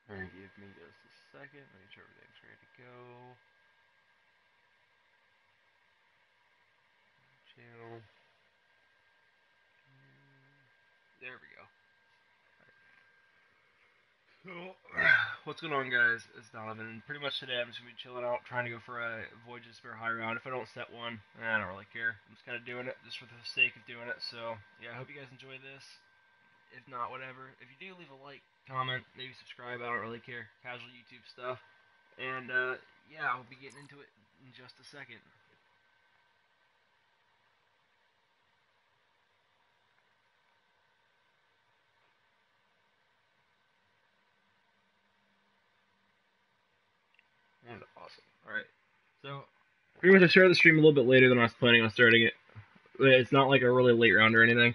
Alright, give me just a second. Make sure everything's ready to go. Channel. There we go. So, what's going on, guys? It's Donovann. Pretty much today I'm just going to be chilling out, trying to go for a Voyage to Spare Highround. If I don't set one, I don't really care. I'm just kind of doing it just for the sake of doing it. So, yeah, I hope you guys enjoy this. If not, whatever. If you do, leave a like, comment, maybe subscribe. I don't really care. Casual YouTube stuff. And, yeah, I'll be getting into it in just a second. And awesome. Alright. So, pretty much I started the stream a little bit later than I was planning on starting it. It's not like a really late round or anything.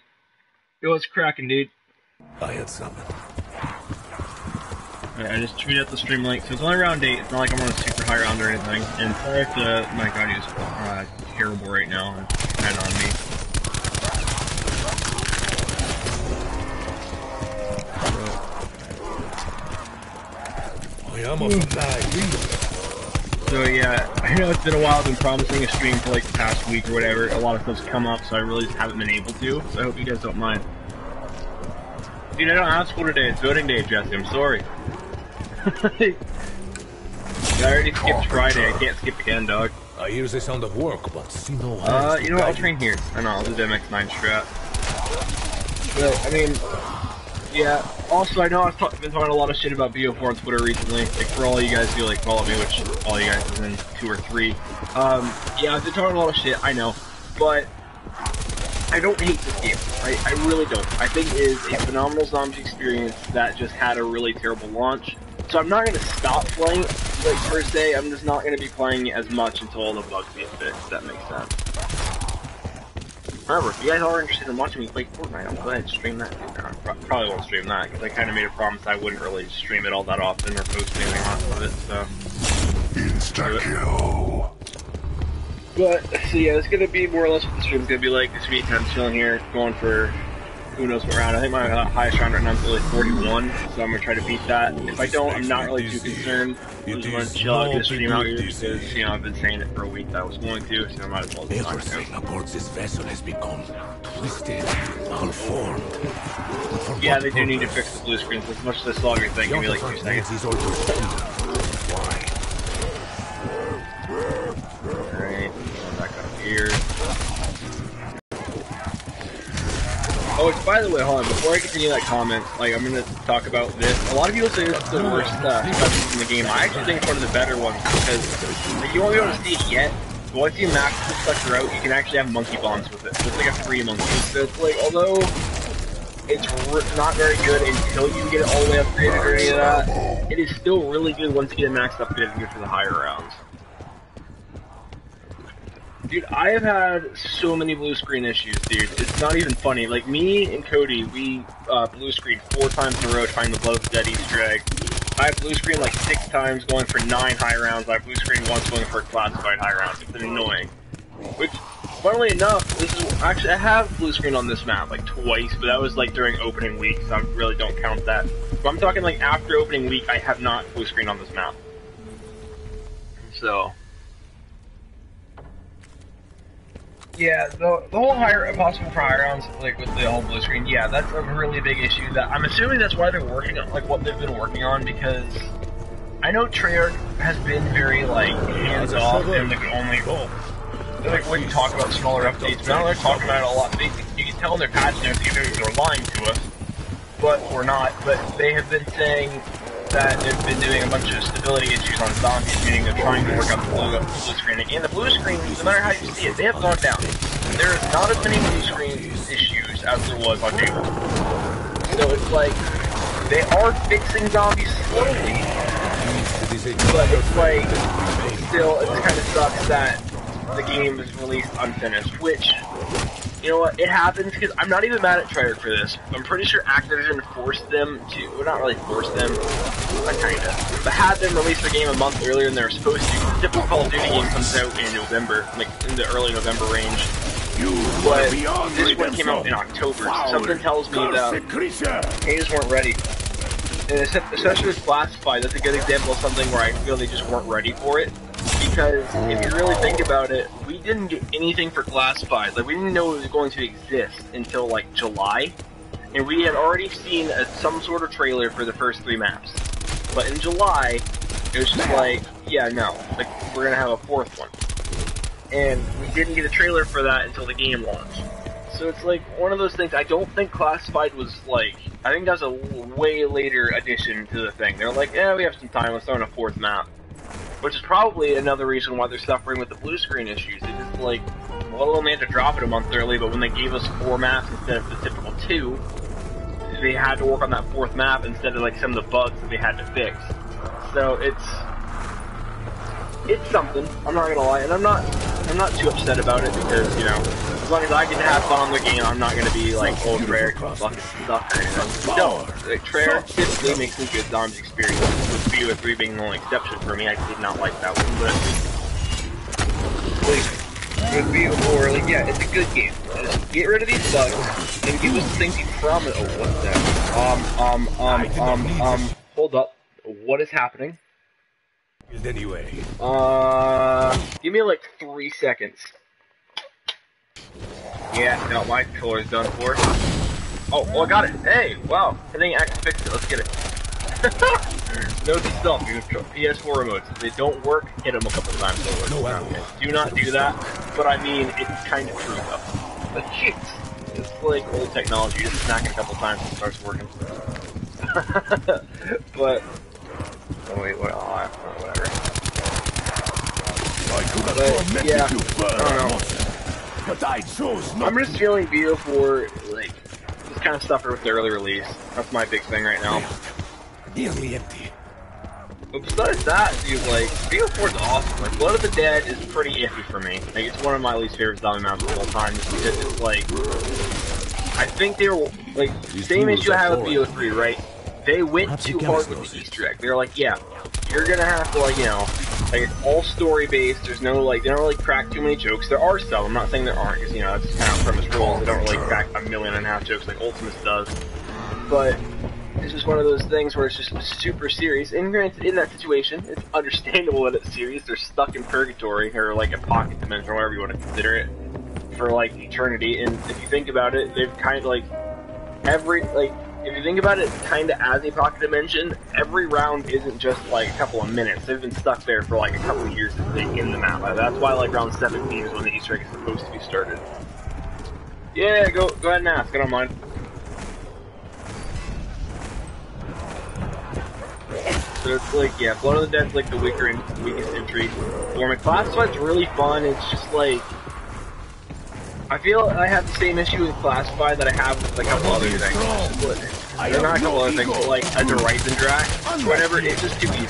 Yo, it's cracking, dude. I had something. I just tweeted out the stream link, so it's only round 8. It's not like I'm on a super high round or anything. And sorry if my audio is terrible right now. It's kind of on me. So yeah, I know it's been a while. I've been promising a stream for like the past week or whatever. A lot of stuff's come up, so I really just haven't been able to. So I hope you guys don't mind. Dude, I don't have school today. It's voting day, Jesse. I'm sorry. I already skipped Friday. I can't skip again, dog. I hear the sound of work, but see no. You know what? I'll train here. I know. I'll do the MX9 strat. So, I mean, yeah. Also, I know I've been talking a lot of shit about BO4 on Twitter recently. Like, for all you guys who, like, follow me, which all you guys is in 2 or 3. Yeah, I've been talking a lot of shit, I know. But I don't hate this game. I really don't. I think it is a phenomenal zombie experience that just had a really terrible launch. So I'm not going to stop playing, like, per se. I'm just not going to be playing it as much until all the bugs get fixed, if that makes sense. However, if you guys are interested in watching me play Fortnite, I'll go ahead and stream that. I probably won't stream that, because I kind of made a promise I wouldn't really stream it all that often or post anything off of it, so. Insta-kill. But, so yeah, it's going to be more or less what the stream's going to be like. This week I'm chilling here, going for who knows what round. I think my highest round right now is really 41, so I'm going to try to beat that. If I don't, I'm not really too concerned. I'm just going to chill out, get a stream out here, because, you know, I've been saying it for a week that I was going to, so I might as well just not go. Everything aboard this vessel has become twisted, malformed. Yeah, they do need to fix the blue screens. As much as this logger thing can be like 2 seconds. Alright, back up here. Oh, by the way, hold on, before I continue that comment, like, I'm gonna talk about this. A lot of people say this is the worst stuff in the game. I actually think it's one of the better ones, because, like, you won't be able to see it yet, but once you max the sucker out, you can actually have monkey bombs with it. So it's like a free monkey. So it's like, although it's not very good until you get it all the way upgraded or any of that, it is still really good once you get it maxed upgraded and go for the higher rounds. Dude, I have had so many blue screen issues, dude. It's not even funny. Like, me and Cody, we blue screened 4 times in a row trying to blow the dead Easter egg. I have blue screen like 6 times going for 9 high rounds. I have blue screen once going for a classified high round. It's annoying. Which, funnily enough, this is actually, I have blue screen on this map like twice, but that was like during opening week, so I really don't count that. But I'm talking like after opening week, I have not blue screen on this map. So. Yeah, the whole possible high rounds, like with the whole blue screen, yeah, that's a really big issue. That I'm assuming that's why they're working on, like, what they've been working on, because I know Treyarch has been very, like, hands off and like only, they like wouldn't talk about smaller updates, but now they're talking about it a lot. You can tell in their patch notes either they're lying to us, or not, but they have been saying that they've been doing a bunch of stability issues on zombies, meaning they're trying to work out the blue screen. And the blue screen, no matter how you see it, they have gone down. There are not as many blue screen issues as there was on day 1. So it's like, they are fixing zombies slowly, but it's like, still, it kind of sucks that the game is released unfinished, which, you know what, it happens, because I'm not even mad at Treyarch for this. I'm pretty sure Activision forced them to, well, not really forced them, kinda, but had them release the game a month earlier than they were supposed to. The typical Call of Duty game comes out in November, like in the early November range. But this one came out in October, so something tells me that they just weren't ready. and especially with Classified, that's a good example of something where I feel they just weren't ready for it. Because if you really think about it, we didn't get anything for Classified. Like, we didn't know it was going to exist until, like, July. And we had already seen some sort of trailer for the first 3 maps. But in July, it was just like, yeah, no, like, we're gonna have a 4th one. And we didn't get a trailer for that until the game launched. So it's like one of those things. I don't think Classified was like, I think that was a way later addition to the thing. They're like, yeah, we have some time, let's throw in a 4th map. Which is probably another reason why they're suffering with the blue screen issues. They just like, well, they had to drop it a month early, but when they gave us 4 maps instead of the typical 2, they had to work on that 4th map instead of like some of the bugs that they had to fix. So it's something. I'm not gonna lie, and I'm not too upset about it because, you know, as long as I get to have fun on the game, I'm not gonna be like, oh, Treyarch fucking suck or anything. No, like Treyarch typically makes a good zombies experience. With BO4 being the only exception for me, I did not like that one, but like, with BO4, like, yeah, it's a good game. Just get rid of these bugs and give us the things you promised. Oh, what's that? Hold up. What is happening? Anyway. Give me like 3 seconds. Yeah, no, my controller's done for. Oh, I got it. Hey, wow. I think I actually fixed it. Let's get it. Note to self, your PS4 remotes. If they don't work, hit them a couple times. Do not do that. But I mean, it's kind of true though. But shit, it's like old technology. You just smack it a couple times and it starts working. But. Oh wait, what? Oh, whatever. But, yeah, I don't know. But I chose not. I'm just feeling BO4, like, just kind of suffer with the early release. That's my big thing right now. Nearly empty. But besides that, dude, like, BO4 is awesome. Like, Blood of the Dead is pretty iffy for me. Like, it's one of my least favorite zombie maps of all time, just because it's like, I think they were, like, same issue I have with BO3, right? They went too hard with the Easter egg. They're like, yeah, you're gonna have to, like, you know, like, it's all story-based, there's no, like, they don't really crack too many jokes. There are some, I'm not saying there aren't, because, you know, that's kind of premise rules. They don't really crack 1.5 million jokes like Ultimus does. But it's just one of those things where it's just super serious. And granted, in that situation, it's understandable that it's serious. They're stuck in purgatory, or, like, a pocket dimension, or whatever you want to consider it, for, like, eternity. And if you think about it, they've kind of, like, if you think about it kind of as a pocket dimension, every round isn't just like a couple of minutes. They've been stuck there for like a couple of years in the map. That's why like round 17 is when the Easter egg is supposed to be started. Yeah, go ahead and ask. I don't mind. So it's like, yeah, Blood of the Dead's like the weakest entry. Form Classified's really fun. It's just like, I feel I have the same issue with Classified that I have with a couple other things. They're not a couple other things, but like a Horizon Drac, whatever, it's just too easy.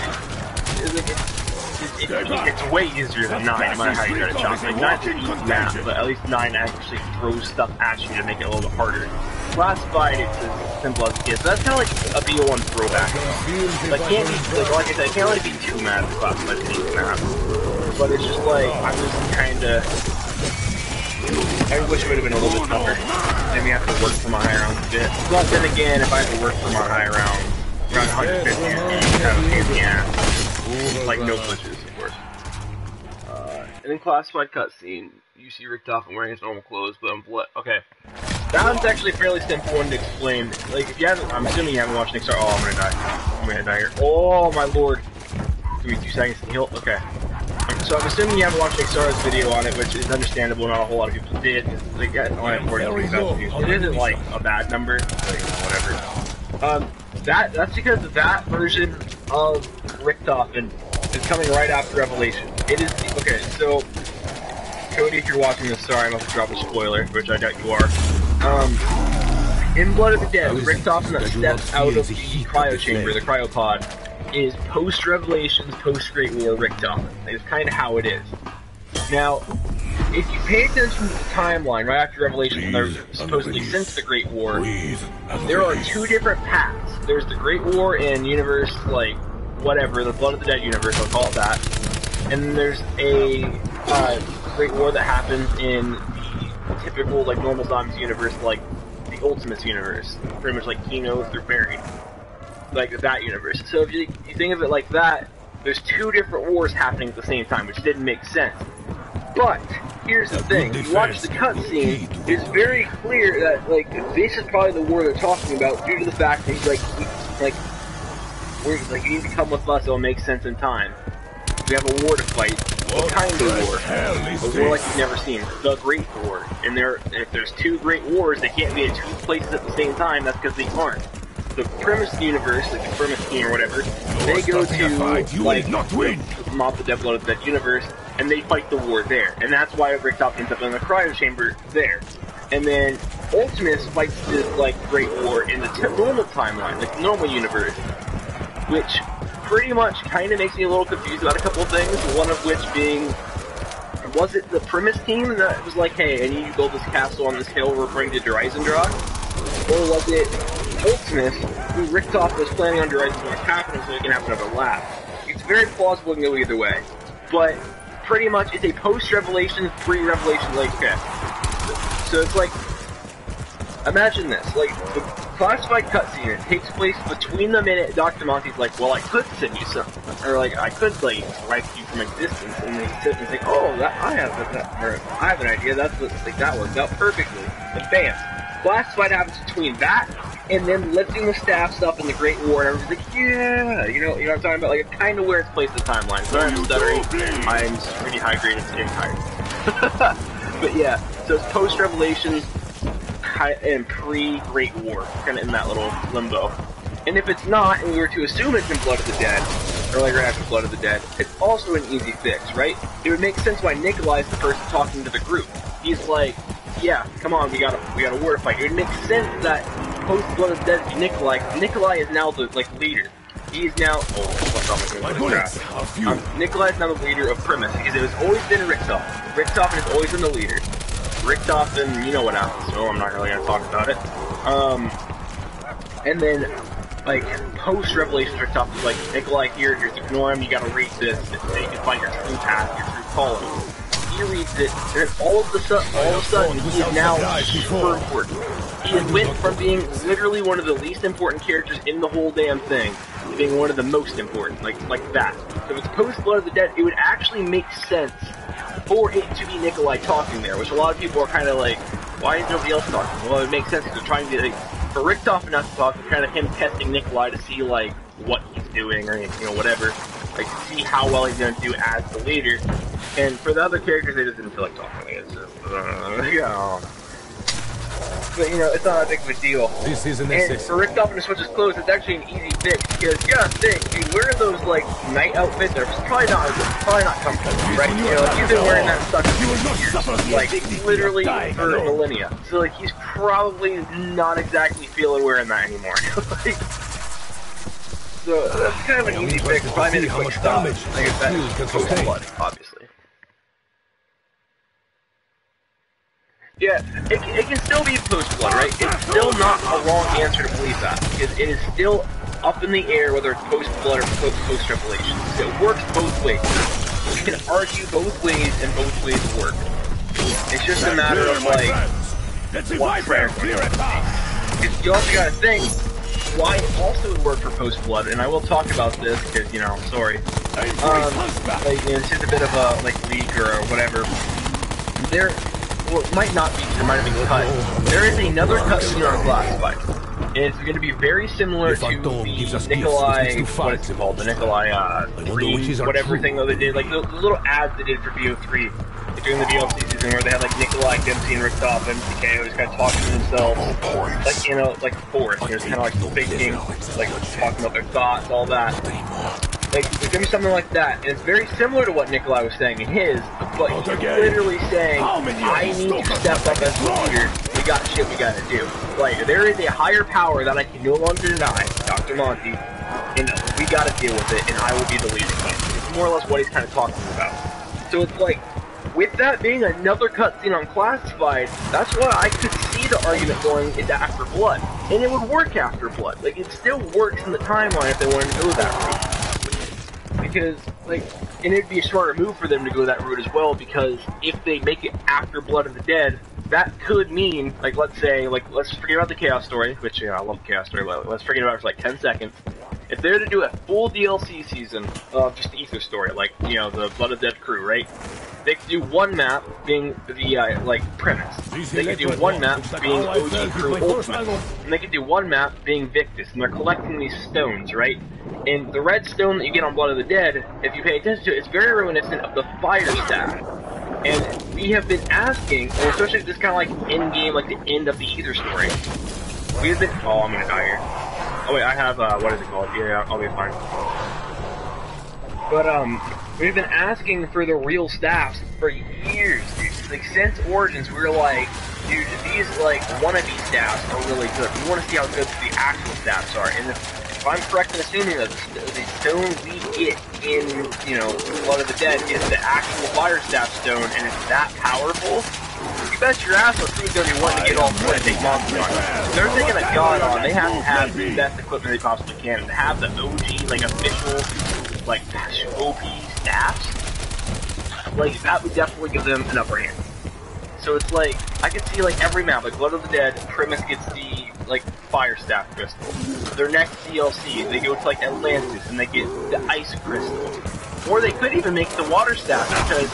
It's way easier than 9, no matter how you try to chop. Like, 9's an easy map, but at least 9 actually throws stuff at you to make it a little bit harder. Classified, it's as simple as it gets. So that's kind of like a BO1 throwback. Like, I said, I can't really be too mad at Classified's an easy map. But it's just like, I'm just kinda, I wish it would have been a little bit tougher. Maybe I have to work for my Highround a bit. But then again, if I have to work for my Highround, around 150 would be kind of a pain in the ass. Like no glitches, of course. And then Classified cutscene. You see Richtofen wearing his normal clothes, but okay. That one's actually fairly simple one to explain. Like, if you haven't, I'm assuming you haven't watched Nick Star. Oh, I'm gonna die. I'm gonna die here. Oh my lord. Give me 2 seconds to heal. Okay. So I'm assuming you haven't watched Xar's video on it, which is understandable. Not a whole lot of people did. Like, it isn't like a bad number, but, you know, whatever. That's because that version of Richtofen is coming right after Revelation. It is okay. So, Cody, if you're watching this, sorry, I'm about to drop a spoiler, which I doubt you are. In Blood of the Dead, Richtofen that steps out of the cryo chamber, the cryopod, is post-Revelations, post-Great War Richtofen. It's kind of how it is. Now, if you pay attention to the timeline right after Revelation, or supposedly since the Great War, there are 2 different paths. There's the Great War in universe, like, whatever, the Blood of the Dead universe, I'll call it that. And then there's a Great War that happens in the typical, like, normal zombies universe, like the Ultimus universe. Pretty much like Kino through Barry. like that universe. So if you think of it like that, there's two different wars happening at the same time, which didn't make sense. But here's the thing: you watch the cutscene, it's very clear that like this is probably the war they're talking about, due to the fact that he's like you need to come with us; it'll make sense in time. We have a war to fight. What kind of war? A war like you've never seen. The Great War. And if there's two great wars, they can't be at two places at the same time. That's because they aren't. The premise universe, like the premise team or whatever, they go to like mob the devil out of that universe, and they fight the war there. And that's why Richtof ends up in the cryo chamber there. And then Ultimus fights this like great war in the normal timeline, like the normal universe, which pretty much kind of makes me a little confused about a couple of things, one of which being, was it the premise team that was like, hey, I need you to build this castle on this hill referring to Dreisendrach? Or was it Ultimus, who Richtof was planning on Dreisendrach happening so he can have another laugh? It's very plausible to go either way, but pretty much it's a post-revelation, pre-revelation, like, okay. So it's like, imagine this, like, the classified cutscene, it takes place between the minute Dr. Monty's like, well, I could send you something, or like, I could, like, write you from existence, and they sit and think, oh, I have an idea, that's what, like, that worked out perfectly, and bam. Classified happens between that, and then lifting the staffs up in the Great War, and everyone's like, yeah, you know what I'm talking about, like, it's kind of where it's placed in the timeline. Sorry, I'm stuttering, I'm pretty hydrated and tired. But yeah, so it's post-revelation, and pre-Great War, kind of in that little limbo. And if it's not, and we were to assume it's in Blood of the Dead, or like right after Blood of the Dead, it's also an easy fix, right? It would make sense why Nikolai's the person talking to the group. He's like, yeah, come on, we got a war to fight. It would make sense that post Blood of the Dead be Nikolai. Nikolai is now the like leader. He is now Nikolai is now the leader of Primus, because it has always been Richtof. Richtof has always been the leader. Richtof, and you know what happens, so I'm not really going to talk about it. And then, like, post-Revelation, Richtof is like, Nikolai here, here's ignore him, you gotta read this, so you can find your true path, your true calling. He reads it, and all of a sudden, he is now super important. He has went from being literally one of the least important characters in the whole damn thing, to being one of the most important, like that. So if it's post-Blood of the Dead, it would actually make sense for it to be Nikolai talking there, which a lot of people are kind of like, why is nobody else talking? Well, it makes sense because they're trying to, like, for Richtof not to talk, it's kind of him testing Nikolai to see, like, what he's doing, or, you know, whatever, like, to see how well he's going to do as the leader. And for the other characters, they just didn't feel like talking. It's just, yeah. But, you know, it's not that big of a deal. This is an and for Richtof to switch his clothes, it's actually an easy fix, because, yeah, think, dude, wearing those, like, night outfits are probably not comfortable, right? You know, like, he's been wearing that stuff for years, like, literally for millennia. So, like, he's probably not exactly feeling wearing that anymore. Like, so, that's kind of an easy fix, probably made a quick stop. Like, it's that post-Blood, obviously. Yeah, it can still be post-Blood, right? It's still not a wrong answer to believe that, because it is still up in the air whether it's post-Blood or post-Revelation. So it works both ways. You can argue both ways, and both ways work. It's just a matter of, like, what prayer. Because you also gotta think, why it also would work for post-Blood, and I will talk about this, because, you know, sorry. Like, you know, this is a bit of a, like, leak or whatever. Well, it might not be, because it might have been cut. There is another cutscene on Classified. And it's going to be very similar to the Nikolai, what it's called, the Nikolai, whatever thing that they did, like the little ads they did for BO3 during the DLC season, where they had like Nikolai, Dempsey, and Richtof, and MCK just kind of talking to themselves, like, you know, like a forest, you know, it's kind of like thinking, like talking about their thoughts, all that. Like, there's gonna be something like that, and it's very similar to what Nikolai was saying in his, but he's literally saying, I need to step up as the leader, we got shit we gotta do. Like, there is a higher power that I can no longer deny, Dr. Monty, and we gotta deal with it, and I will be the leader. It's more or less what he's kind of talking about. So it's like, with that being another cutscene on Classified, that's why I could see the argument going into After Blood, and it would work after Blood. Like, it still works in the timeline if they wanted to go that route. Because, like, and it'd be a smarter move for them to go that route as well, because if they make it after Blood of the Dead, that could mean, like, let's say, like, let's forget about the Chaos story, which, you know, I love the Chaos story, but let's forget about it for like 10 seconds. If they're to do a full DLC season of just the Ether story, like, you know, the Blood of Dead crew, right? They could do one map being the, like, premise. They could do one map being OG crew Ultimate. And they could do one map being Victus, and they're collecting these stones, right? And the red stone that you get on Blood of the Dead, if you pay attention to it, it's very reminiscent of the Fire Staff. And we have been asking, and especially this kind of like end-game, like the end of the Ether story, we have been, oh, I'm gonna die here. Oh wait, I have, what is it called? Yeah, I'll be fine. But, we've been asking for the real staffs for years, dude. Like, since Origins, we were like, dude, these, like, wannabe staffs are really good. We want to see how good the actual staffs are. And if I'm correct in assuming that the stone we get in, you know, Blood of the Dead is the actual Fire Staff stone, and it's that powerful, you bet your ass the crew's gonna be wanting to get all four and take monsters on. If they're taking a god on, they have to have the best equipment they possibly can. To have the OG, like, official, like, OP staffs, like, that would definitely give them an upper hand. So it's like, I could see, like, every map, like Blood of the Dead, Primus gets the, like, Fire Staff crystal. Their next DLC, they go to, like, Atlantis, and they get the Ice crystal. Or they could even make the Water Staff, because,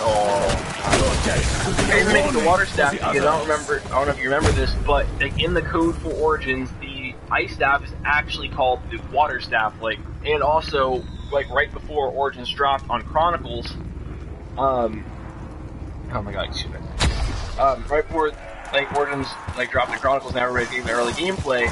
they could even make the Water Staff, because I don't know if you remember this, but, like, in the code for Origins, the Ice Staff is actually called the Water Staff, like, and also, like, right before Origins dropped on Chronicles, oh my god, excuse me. Right before, like, Origins, like, dropped the Chronicles and everybody gave the early gameplay,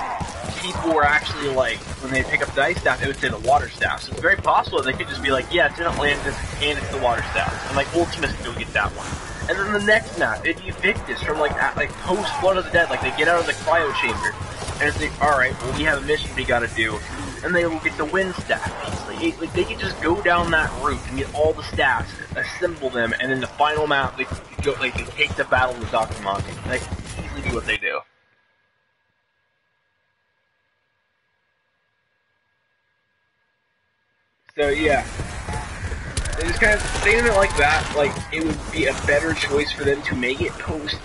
people were actually, like, when they pick up the Ice Staff, it would say the Water Staff. So it's very possible that they could just be like, yeah, it's in Atlantis, and it's the Water Staff. And, like, Ultimus could go get that one. And then the next map, it'd be Victus from, like, post Blood of the Dead, like, they get out of the cryo chamber. And it's like, alright, well, we have a mission we gotta do. And they will get the Wind Staff piece. Like, they could just go down that route and get all the staffs, assemble them, and then the final map, they go, like, they take the battle with Dr. Monty. They can easily do what they do. So, yeah. They just kind of, saying it like that, like, it would be a better choice for them to make it post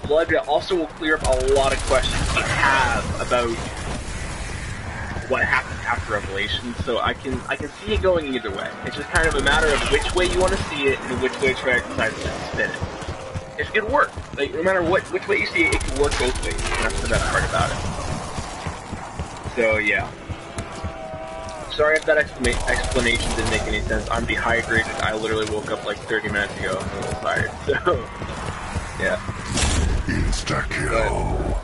Blood, but it also will clear up a lot of questions we have about what happened after Revelation, so I can see it going either way. It's just kind of a matter of which way you want to see it and which way Treyarch decides to spin it. It could work. Like, no matter which way you see it, it can work both ways, and that's the best part about it. So, yeah. Sorry if that explanation didn't make any sense. I'm dehydrated. I literally woke up like 30 minutes ago. I'm a little tired, so... yeah. Insta-kill.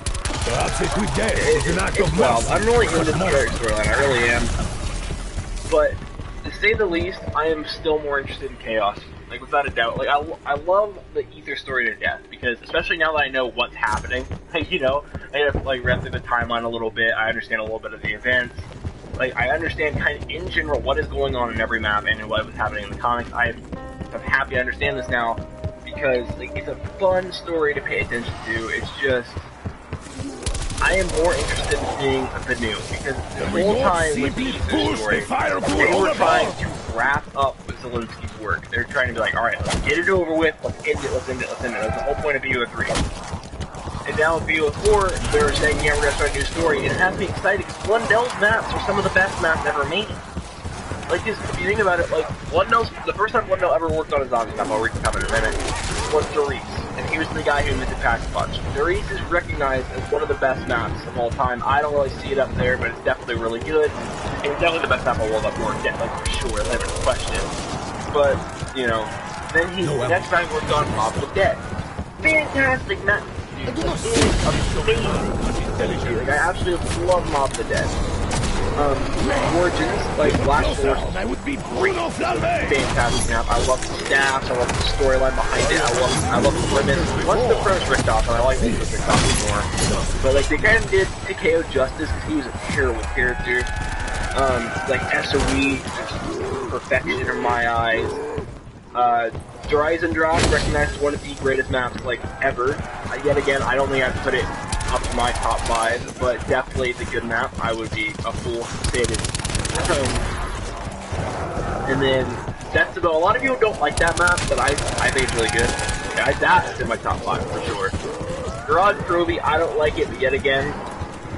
Perhaps a good day is an act of wild. mercy. I'm really into the Treyarch storyline, I really am. But, to say the least, I am still more interested in Chaos. Like, without a doubt. Like, I love the Ether story to death, because, especially now that I know what's happening, you know, I have, like, read through the timeline a little bit, I understand a little bit of the events. Like, I understand kind of, in general, what is going on in every map and what was happening in the comics. I'm happy I understand this now, because, like, it's a fun story to pay attention to. It's just... I am more interested in seeing the new, because the whole time with the Ether story, they were trying to wrap up Zelensky's work. They're trying to be like, alright, let's get it over with, let's end it, let's end it, let's end it. That's the whole point of BO3. And now with BO4, they're saying, yeah, we're gonna start a new story, and it has me excited, because Blundell's maps are some of the best maps ever made. Like, if you think about it, like, Blundell's, the first time Blundell ever worked on a zombie map, I'll comment in a minute, was Doris. And he was the guy who invented Pack a Punch. Doris is recognized as one of the best maps of all time. I don't really see it up there, but it's definitely really good. And it's definitely the best map of World at War, like, for sure, that's a question. But, you know, then the next time worked on Mob of the Dead. Fantastic map. Dude, it is amazing. Like, I absolutely love Mob of the Dead. Origins, like Last Force, That would be Bruno Flame. fantastic map. I love the staffs, I love the storyline behind it, I love the premise. Once the premise ripped off, and I like things with ripped off more. But like they kind of did TKO justice because he was a terrible character. Like SOE, just perfection in my eyes. Horizon Drop, recognized as one of the greatest maps like ever. Yet again, I don't think I'd put it up to my top 5, but definitely it's a good map. I would be a fool to say it isn't. And then that's about. A lot of people don't like that map, but I think it's really good. That's in my top 5 for sure. Garage Trophy, I don't like it, but yet again,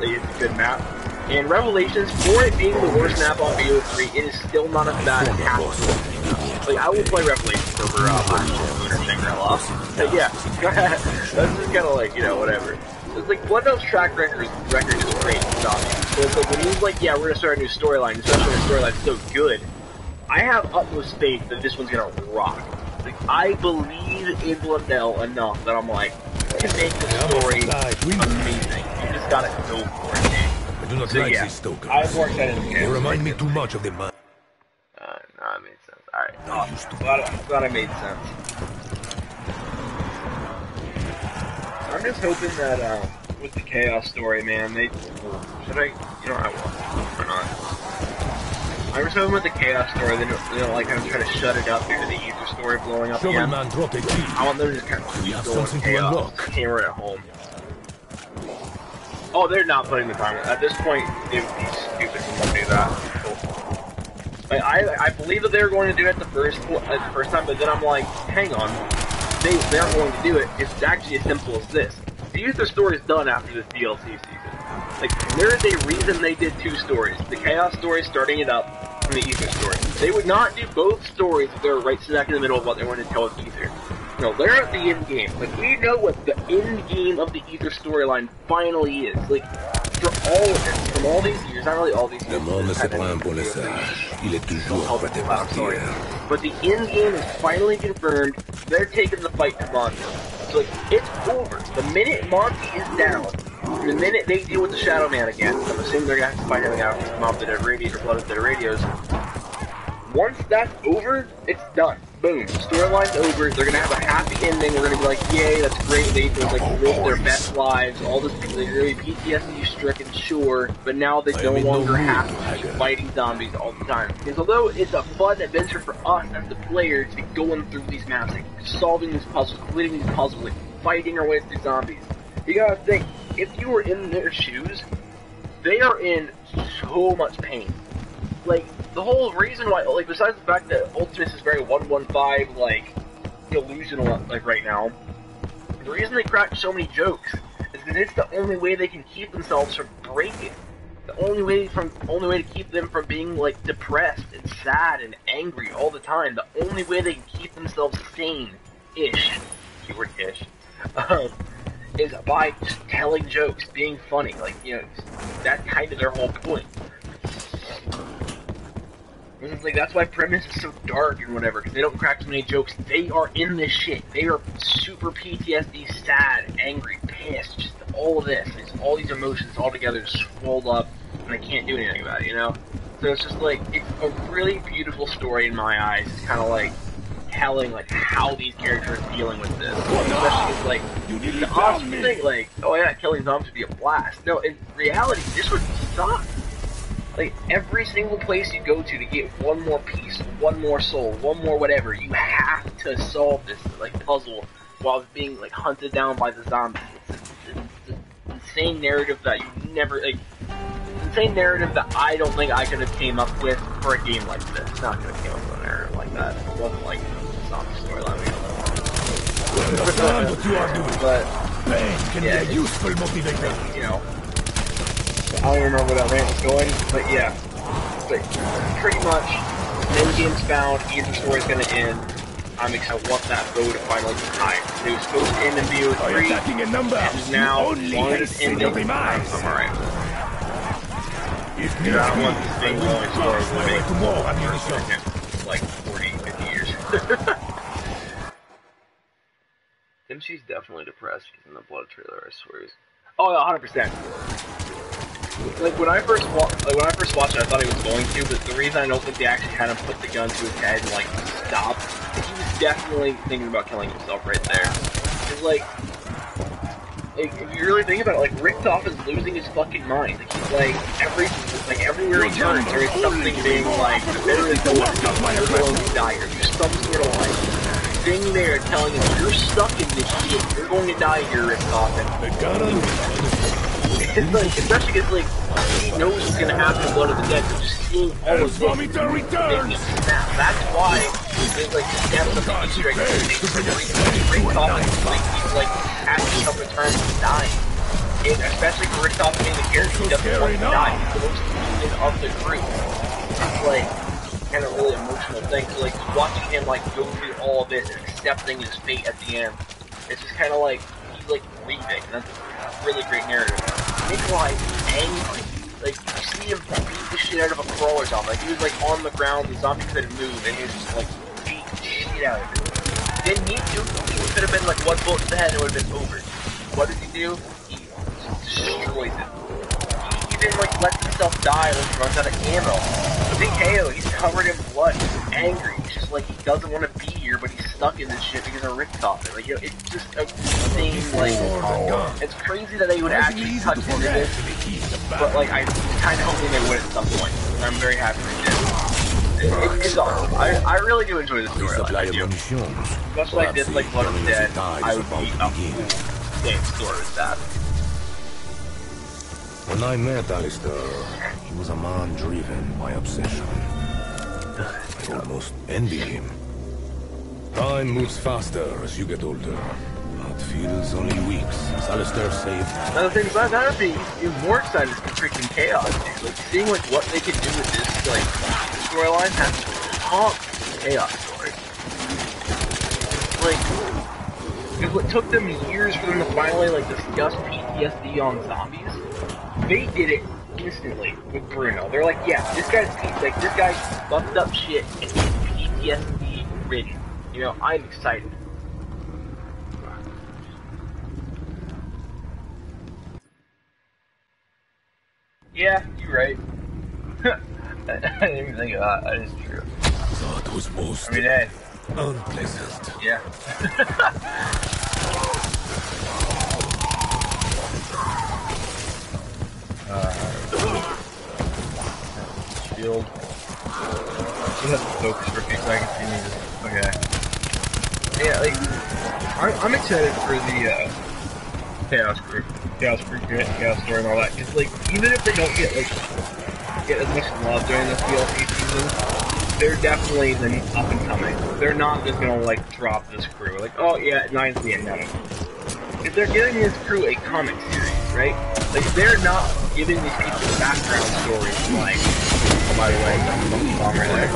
it's a good map. And Revelations, for it being the worst map on BO3, it is still not as bad as half. Like, I will play Revelations over Shangri-La. But yeah, that's just kind of like, you know, whatever. It's like, Blood Elf's track record is great in zombies. So it's like, when he's like, yeah, we're gonna start a new storyline, especially when the storyline's so good, I have utmost faith that this one's gonna rock. Like, I believe in Bloodell enough that I'm like, you can make the story amazing. You just gotta go for it, dude. I do not So like yeah, these stokers. I'm more excited than They remind me too much of the man. No, it made sense. Alright, awesome. Glad I made sense. I'm just hoping that, with the Chaos story, man, should I, you know, I will, or not. I'm just hoping with the Chaos story, they don't like, kind of try to shut it up due to the Ether story blowing up again. Man drop a key. I want them to just kind of We have keep going something to Chaos, unlock. hammer it at home. Oh, they're not putting the time. At this point, they would be stupid to not do that. Like, I believe that they were going to do it the first time, but then I'm like, hang on. They're going to do it. It's actually as simple as this. The Ether story is done after this DLC season. Like, there is a reason they did 2 stories. The Chaos story starting it up, and the Ether story. They would not do both stories if they were right smack in the middle of what they wanted to tell with Ether. No, they're at the end game. Like, we know what the end game of the Ether storyline finally is. Like, for all of it, from all these years, not really all these years. Le monde ne se prend pour le sage. Il est toujours prêt à partir. But the end game is finally confirmed. They're taking the fight to Monty. So, like, it's over. The minute Monty is down, the minute they deal with the Shadow Man again, I'm assuming they're gonna have to fight him out from off the dead radios or blood of the dead radios. Once that's over, it's done. Boom. Storyline's over. They're gonna have a happy ending. We're gonna be like, yay, that's great. They like live their best lives. All this, they're really PTSD stricken, sure, but now they no longer have to keep fighting zombies all the time. Because although it's a fun adventure for us as the player to be going through these maps, like solving these puzzles, completing these puzzles, like fighting our way through zombies, you gotta think, if you were in their shoes, they are in so much pain. Like, the whole reason why, like, besides the fact that Ultimus is very 115, like, delusional, like, right now, the reason they crack so many jokes is that it's the only way they can keep themselves from breaking. The only way to keep them from being, like, depressed and sad and angry all the time. The only way they can keep themselves sane-ish, keyword-ish, is by just telling jokes, being funny. Like, you know, that's kind of their whole point. It's like, that's why Premise is so dark and whatever, because they don't crack so many jokes. They are in this shit. They are super PTSD, sad, angry, pissed, just all of this. It's all these emotions all together just swelled up, and they can't do anything about it, you know? So it's just like, it's a really beautiful story in my eyes. It's kind of like telling, like, how these characters are dealing with this. Especially because, like, the awesome thing, like, oh yeah, killing zombies would be a blast. No, in reality, this would suck. Like, every single place you go to get one more piece, one more soul, one more whatever, you have to solve this, like, puzzle while being, like, hunted down by the zombies. It's an insane narrative that you never, like, insane narrative that I don't think I could have came up with for a game like this. It's not gonna came up with a narrative like that. It wasn't like the zombie storyline we Understand what you are doing. But, Pain can yeah, be a useful motivator. You know, I don't even remember where that rant was going, but yeah. But pretty much, end game's found, Ether story's gonna end. I want that bow to finally be tied. It was supposed to end in BO3, and now, as long as it's ending, I'm alright. If I don't want this thing going story to make like 40, 50 years. She's definitely depressed in the blood trailer, I swear. Oh, 100%. Like when I first watched it, I thought he was going to, but the reason I don't think they actually had him put the gun to his head and like stop, he was definitely thinking about killing himself right there. It's like if you really think about it, like Richtoff is losing his fucking mind. Like he's everywhere he turns, there is something being like, literally going to die, or do some sort of like thing there telling him you're stuck in this shit, you're going to die here, Richtoff. It's like, especially because like he knows what's gonna happen in Blood of the Dead, so just seeing all of this, that's why There's like steps of the Easter egg he's like actually come to terms with dying. And especially for Richtofen being the character who doesn't want to die, he's the most human of the group. It's like kind of really emotional thing. So like watching him like go through all of it and accepting his fate at the end, it's just kind of like he's like grieving. And that's a really great narrative. Nikolai's angry. Like you see him beat the shit out of a crawler zombie. Like he was like on the ground, the zombie couldn't move, and he was just like beat the shit out of it. Didn't need to. It could have been like one bullet to the head and it would have been over. What does he do? He destroys it. He even like lets himself die when he runs out of ammo. Big KO, he's covered in blood, he's angry, he's just like, he doesn't want to be here, but he's stuck in this shit because of Richtofen. Like, you know, it's just a thing, like, it's crazy that they would actually touch into this, but like, I was kind of hoping they would at some point, and I'm very happy they did. It's awesome. I really do enjoy this storyline, I do. Much like this, like Blood of the Dead, I would be a fool saying the story was bad. When I met Alistair, he was a man driven by obsession. I almost envy him. Time moves faster as you get older. It feels only weeks since Alistair saved. Another thing about that would be even more excited for freaking Chaos, dude. Like seeing like what they could do with this like storyline has to pump Chaos story. Like, because what took them years for them to finally like discuss PTSD on zombies, they did it instantly with Bruno. They're like, yeah, this guy's fucked up shit and he's PTSD ridden. You know, I'm excited. Yeah, you're right. I didn't even think of that. That is true. That was most hey. unpleasant. Yeah. Shield. You have to focus for a few seconds. You need to. Okay. Yeah, like I'm excited for the Chaos group, Chaos story, and all that. It's like even if they don't get as much love during this DLC season, they're definitely the up and coming. They're not just gonna like drop this crew. Like, oh yeah, 9's the end. No. If they're giving this crew a comic series, right? Like they're not giving these people background stories like, oh by the way, that's bomb right there.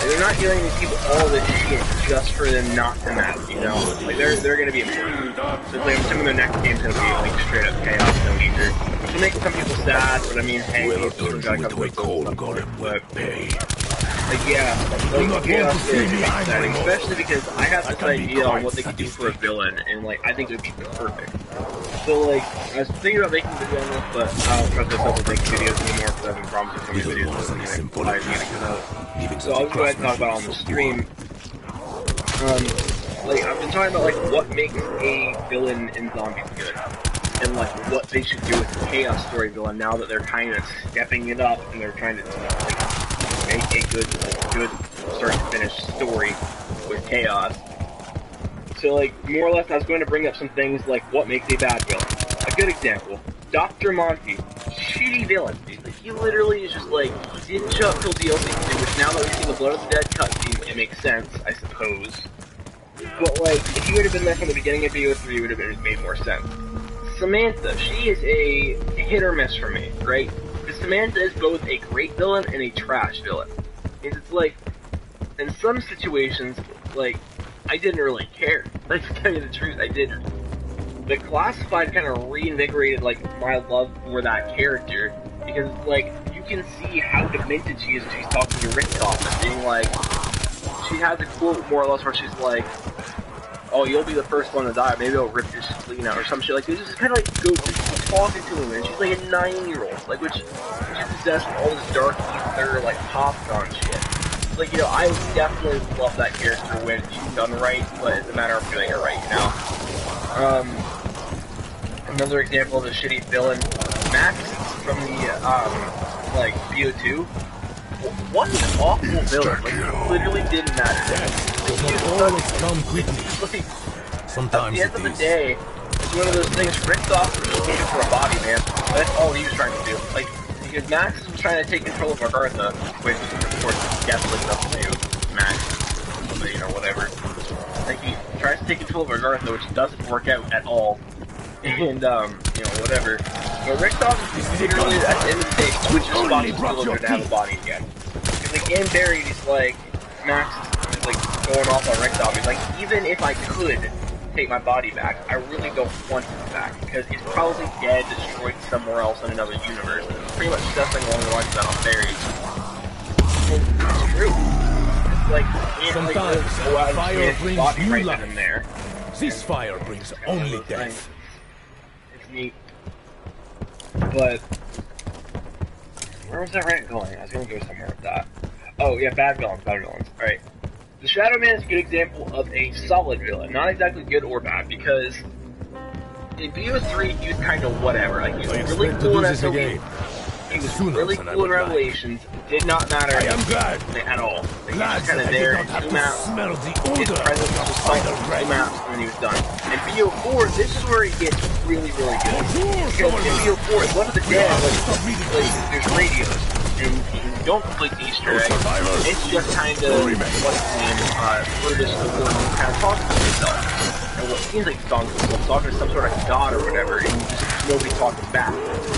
They're not giving these people all this shit just for them not to matter, you know? Like they're gonna be important. So like some of their next game's gonna be like straight up chaos, no eater. It'll make some people sad, but I mean, hey, these people gotta come with like yeah, like chaos story is exciting, especially because I have this idea on what they could do for a villain, and like I think it would be perfect. So like, I was thinking about making a video on this, but I don't trust myself to make videos anymore because I've been promising so many videos. So I'll just go ahead and talk about it on the stream. Like I've been talking about like what makes a villain in zombies good, and like what they should do with the chaos story villain now that they're kind of stepping it up and they're trying to like make a good start to finish story with chaos. So like, more or less, I was going to bring up some things like what makes a bad villain. A good example, Dr. Monty, shitty villain. He literally is just like, he didn't show up till DLC 2, which now that we've seen the Blood of the Dead cutscene, it makes sense, I suppose. But like, if he would have been there from the beginning of BO3, it would have made more sense. Samantha, she is a hit or miss for me, right? Because Samantha is both a great villain and a trash villain. It's like, in some situations, like, I didn't really care. Like, to tell you the truth, I didn't. The Classified kind of reinvigorated, like, my love for that character, because, like, you can see how demented she is when she's talking to Richtofen, being like, she has a quote, more or less, where she's like, oh, you'll be the first one to die, maybe I'll rip your spleen out, or some shit. Like, they just kind of, like, go talking to him, and she's like a 9-year-old, like, which, she's possessed with all this dark ether, like, popcorn shit. Like, you know, I definitely love that character when she's done right, but it's a matter of doing it right, you know? Another example of a shitty villain, Max from the, like, BO2. What an awful villain, like, it literally didn't matter. Like, sometimes at the end of the day, it's one of those things, Richtofen was looking for a body, man. That's all he was trying to do. Like, because Max was trying to take control of Agartha, which, of course, definitely nothing to do with Max. something or whatever. Like, he tries to take control of Agartha, which doesn't work out at all. And, you know, whatever. But Richthofen literally, at the end of the day, switches spots with Villager to have a body again. Because, like, in Buried, he's like, Max is, like, going off on Richthofen. He's like, even if I could take my body back, I really don't want him back, because he's probably dead, destroyed somewhere else in another universe. And it's pretty much something along the lines of that on Buried. And it's true. It's like, you can't, like, go out and stand his body right then and there. This fire brings only death. It's neat. But where was that rant going? I was gonna go somewhere with that. Oh yeah, bad villains. Alright. The Shadow Man is a good example of a solid villain. Not exactly good or bad, because in BO3 he was kind of whatever. Like, he was really cool in SOE. He was really cool in Revelations. Did not matter at all. Like, he was kind of there in 2 maps. His presence was fine in 2 maps, and then he was done. In BO4, this is where he gets really, really good. Because in BO4, one of the dead, like, there's radios, and you don't complete the Easter egg. It's just kind of, what's his name, Brutus the Word, kind of talking to himself. And what seems like he's talking to himself, talking to some sort of god or whatever, and just nobody talking back.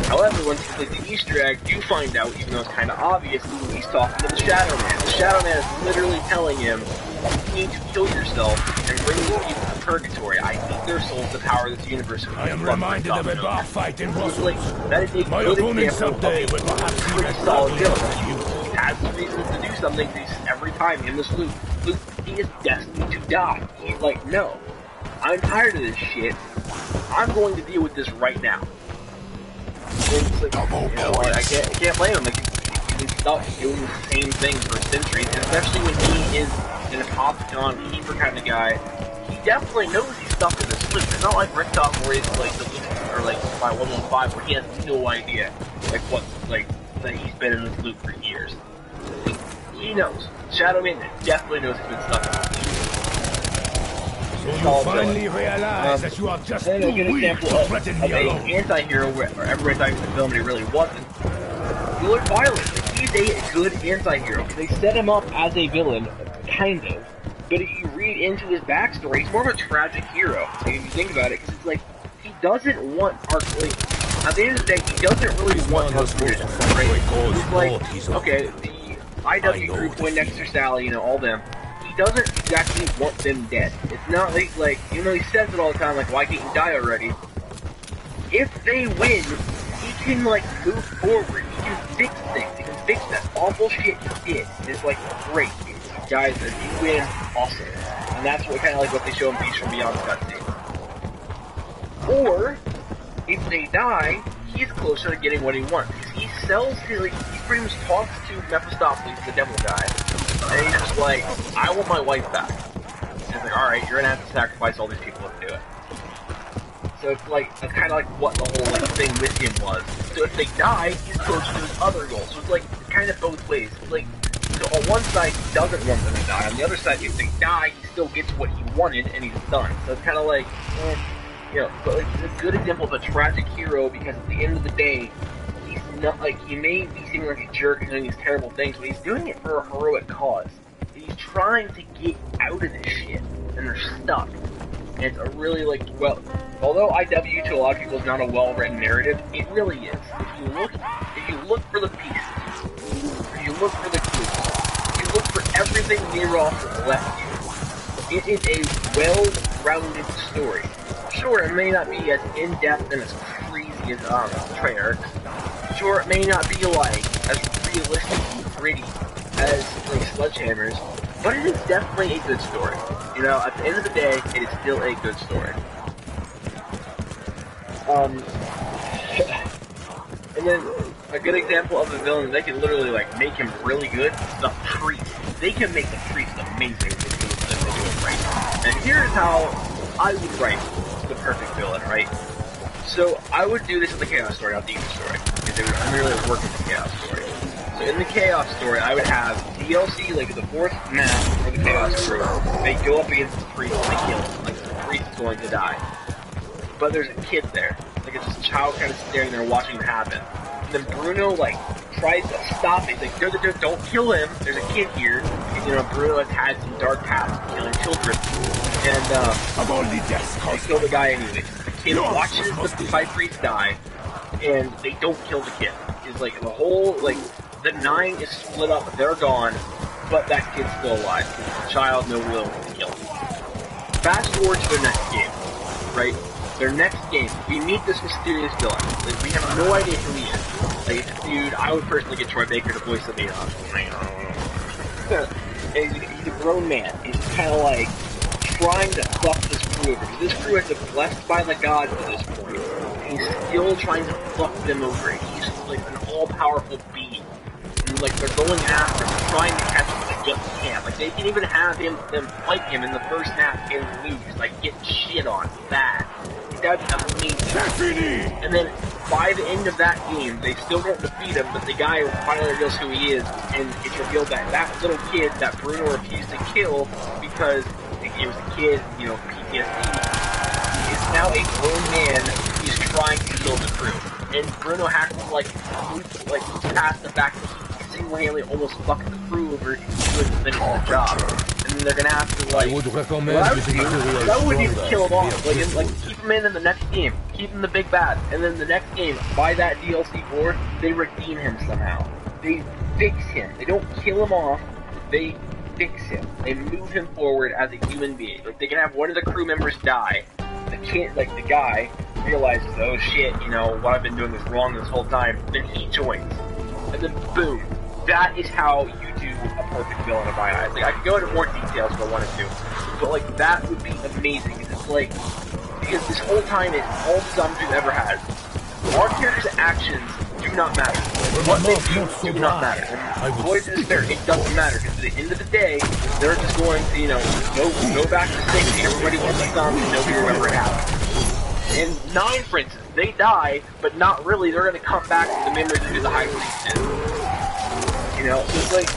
However, once you complete the Easter egg, you find out, even though it's kind of obvious, he's talking to the Shadow Man. The Shadow Man is literally telling him, you need to kill yourself and bring these people to purgatory. I think their souls the power of this universe. I am reminded of a bar fight in Brussels. That is a My good opponent example someday of will perhaps a pretty solid villain. He has reasons to do something every time in this loop. He is destined to die. He's like, no, I'm tired of this shit. I'm going to deal with this right now. It's like, you know, I can't blame him. Like, he's been stuck doing the same thing for centuries, and especially when he is an Opticon keeper kind of guy. He definitely knows he's stuck in this loop. It's not like Richthofen where he's like the loop, or like by 115 where he has no idea, like what, like that he's been in this loop for years. He knows. Shadow Man definitely knows he's been stuck in this loop. So you finally realize that you are just too weak to threaten me alone. An anti-hero where everybody thought he was a villain, but he really wasn't. Lord Violet, he's a good anti-hero. They set him up as a villain, kind of. But if you read into his backstory, he's more of a tragic hero. If you think about it, because it's like, he doesn't want like, at the end of the day, he doesn't really want Arcturus, right? He's like, okay, the IW group, Poindexter, Sally, you know, all them. He doesn't exactly want them dead. It's not like, you know, he says it all the time, like, why can't you die already? If they win, he can, like, move forward. He can fix things. He can fix that awful shit he did. It's, like, great. Guys, if you win, awesome. And that's what kind of like what they show in Beast from Beyond cutscene. Or, if they die, he's closer to getting what he wants. He sells his, like, he pretty much talks to Mephistopheles, the devil guy, and he's just like, I want my wife back. And he's like, alright, you're gonna have to sacrifice all these people to do it. So it's like, that's kind of like what the whole like thing with him was. So if they die, he's closer to his other goal. So it's like, kind of both ways. It's like, so on one side, he doesn't want them to die. On the other side, if they die, he still gets what he wanted, and he's done. So it's kind of like, you know, but like, it's a good example of a tragic hero, because at the end of the day, he's not, like, he may be seeming like a jerk and doing these terrible things, but he's doing it for a heroic cause. He's trying to get out of this shit, and they're stuck. And it's a really, like, well, although IW to a lot of people is not a well-written narrative, it really is. If you look for the pieces, if you look for the clues, if you look for everything Neroth has left you, it is a well-rounded story. Sure, it may not be as in-depth and as crazy as Treyarch. Sure, it may not be like as realistic and gritty as like Sledgehammer's, but it is definitely a good story. You know, at the end of the day, it is still a good story. And then a good example of a villain, they can literally like make him really good. The Priest, they can make the Priest amazing if they do it right. And here's how I would write the perfect villain, right? So I would do this in the Chaos story, not the Evil story, because I'm really working the Chaos story. So in the Chaos story, I would have DLC, like the 4th map for the Chaos group. They go up against the Priest and they kill him. Like the Priest is going to die. But there's a kid there. Like it's this child kind of standing there watching it happen. And then Bruno like tries to stop it. He's like, don't kill him. There's a kid here. And you know, Bruno has had some dark past killing children, and they kill the guy anyways. The kid watches the high priest die, and they don't kill the kid. It's like the whole, like, the 9 is split up, they're gone, but that kid's still alive. The child, no will to kill him. Fast forward to their next game, right? Their next game, we meet this mysterious villain. Like, we have no idea who he is. Like, this dude, I would personally get Troy Baker to voice him. He's a grown man. He's kind of like trying to fuck this crew over. This crew has been blessed by the gods at this point. He's still trying to fuck them over. He's like an all-powerful being. And like they're going after him, trying to catch him, but they just can't. Like they can even have them fight him in the first half and lose, like get shit on bad. That'd be amazing. And then by the end of that game, they still won't defeat him, but the guy finally reveals who he is, and it's revealed that that little kid that Bruno refused to kill because he was a kid, you know, PTSD, is now a grown man who's trying to kill the crew. And Bruno has to like past the fact that he single-handedly almost fucked the crew over to finish the job. And then they're gonna have to like, that would even kill him off. Like keep him in the next game, keep him the big bad, and then the next game, by that DLC 4, they redeem him somehow. They fix him. They don't kill him off. They fix him. They move him forward as a human being. Like they can have one of the crew members die. The kid, like the guy, realizes, oh shit, you know what, I've been doing this wrong this whole time. Then he joins, and then boom. That is how you do a perfect villain in my eyes. Like, I could go into more details if I wanted to, but like, that would be amazing. It's like, because this whole time is all the zombies we've ever had. Our characters' actions do not matter. What they do not matter. And boys in despair, it doesn't matter, because at the end of the day, they're just going to, you know, go back to safety. Everybody wants the zombies, nobody remember it happened. And 9, for instance, they die, but not really. They're going to come back to the memories of who the High Priest is. You know, so it's like,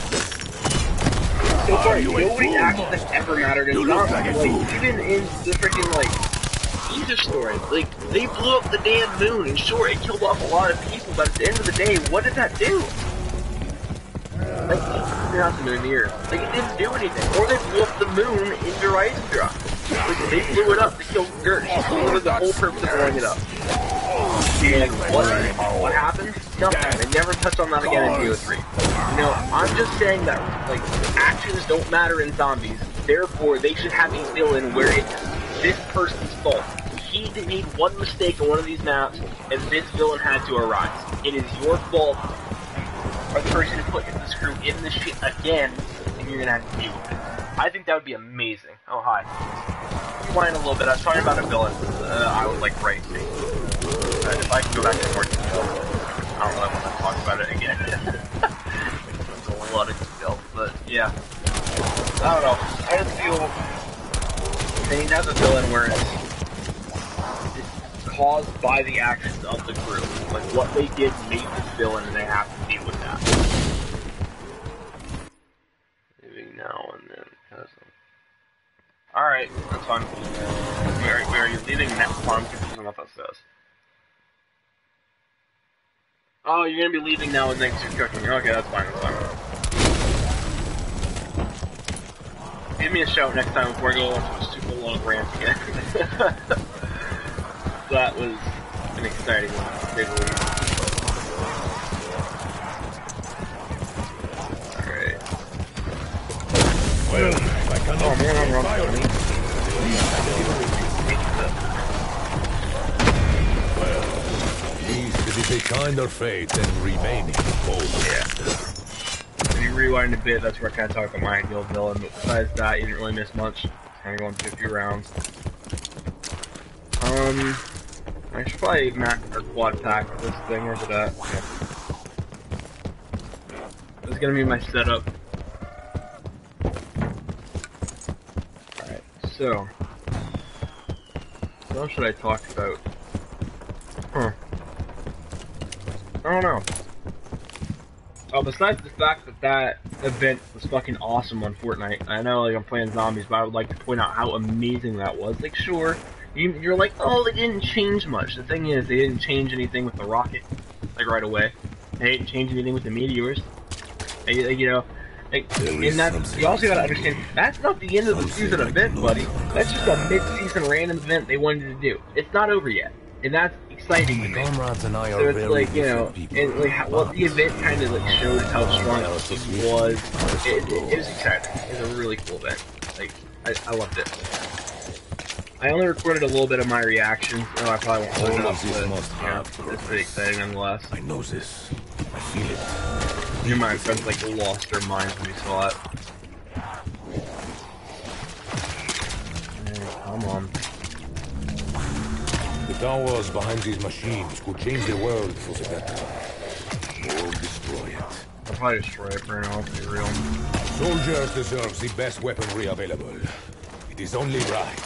so far, nobody's actions has ever mattered in zombies. Like, even in the freaking, like, Caesar story, like, they blew up the damn moon, and sure, it killed off a lot of people, but at the end of the day, what did that do? Like, not the moon, the Earth. Like, it didn't do anything. Or they blew up the moon in your ice drop. Like, they blew it up to kill Gert. What was the whole purpose of blowing it up? And what happened? Nothing. They never touched on that again in BO3. You know, I'm just saying that, like, actions don't matter in zombies, therefore they should have a villain where it's this person's fault. He made one mistake on one of these maps, and this villain had to arise. It is your fault, or the person who put this crew in this shit again, and you're gonna have to deal with it. I think that would be amazing. Oh, hi. Rewind a little bit, I was talking about a villain. I would like right thing. If I can go back to more detail, I don't know if I want to talk about it again. There's a lot of details, but yeah. I don't know. I just feel they need to have a villain where it's caused by the actions of the crew. Like what they did made this villain, and they have to deal with that. Maybe now and then. Alright, that's fine. Where are you leaving next time? I don't know what that says. Oh, you're gonna be leaving now and thanks for cooking. Okay, that's fine, Give me a shout next time before I go on to a super long rant again. That was an exciting one, to say the least. Alright. Well, I cannot I'm wrong, Tony. It is a kinder fate than remaining cold. Yeah. If you rewind a bit, that's where I kind of talk about my ideal villain, but besides that, you didn't really miss much. Kind of going through a few rounds. I should probably or quad pack this thing. Where's it at? Yeah. This is gonna be my setup. Alright, so. What should I talk about? Huh. I don't know. Oh, besides the fact that that event was fucking awesome on Fortnite, I know like I'm playing zombies, but I would like to point out how amazing that was. Like, sure, you're like, oh, they didn't change much. The thing is, they didn't change anything with the rocket, like right away. They didn't change anything with the meteors. You know, Like, and that, you also gotta understand, that's not the end of the season event, buddy. That's just a mid-season random event they wanted to do. It's not over yet. And that's exciting to me. Comrades and I So are it's very like, you know, different and like what the event kind of like showed how strong it was. It was exciting. It was a really cool event. Like, I loved it. I only recorded a little bit of my reaction, so I probably won't put it up, but yeah, it's pretty exciting nonetheless. I know this. I feel it. Me and my friends like lost their minds when we saw it. Hey, come on. The towers behind these machines could change the world for the better. Or destroy it. I'll probably destroy it for now, to be real. Soldiers deserve the best weaponry available. It is only right.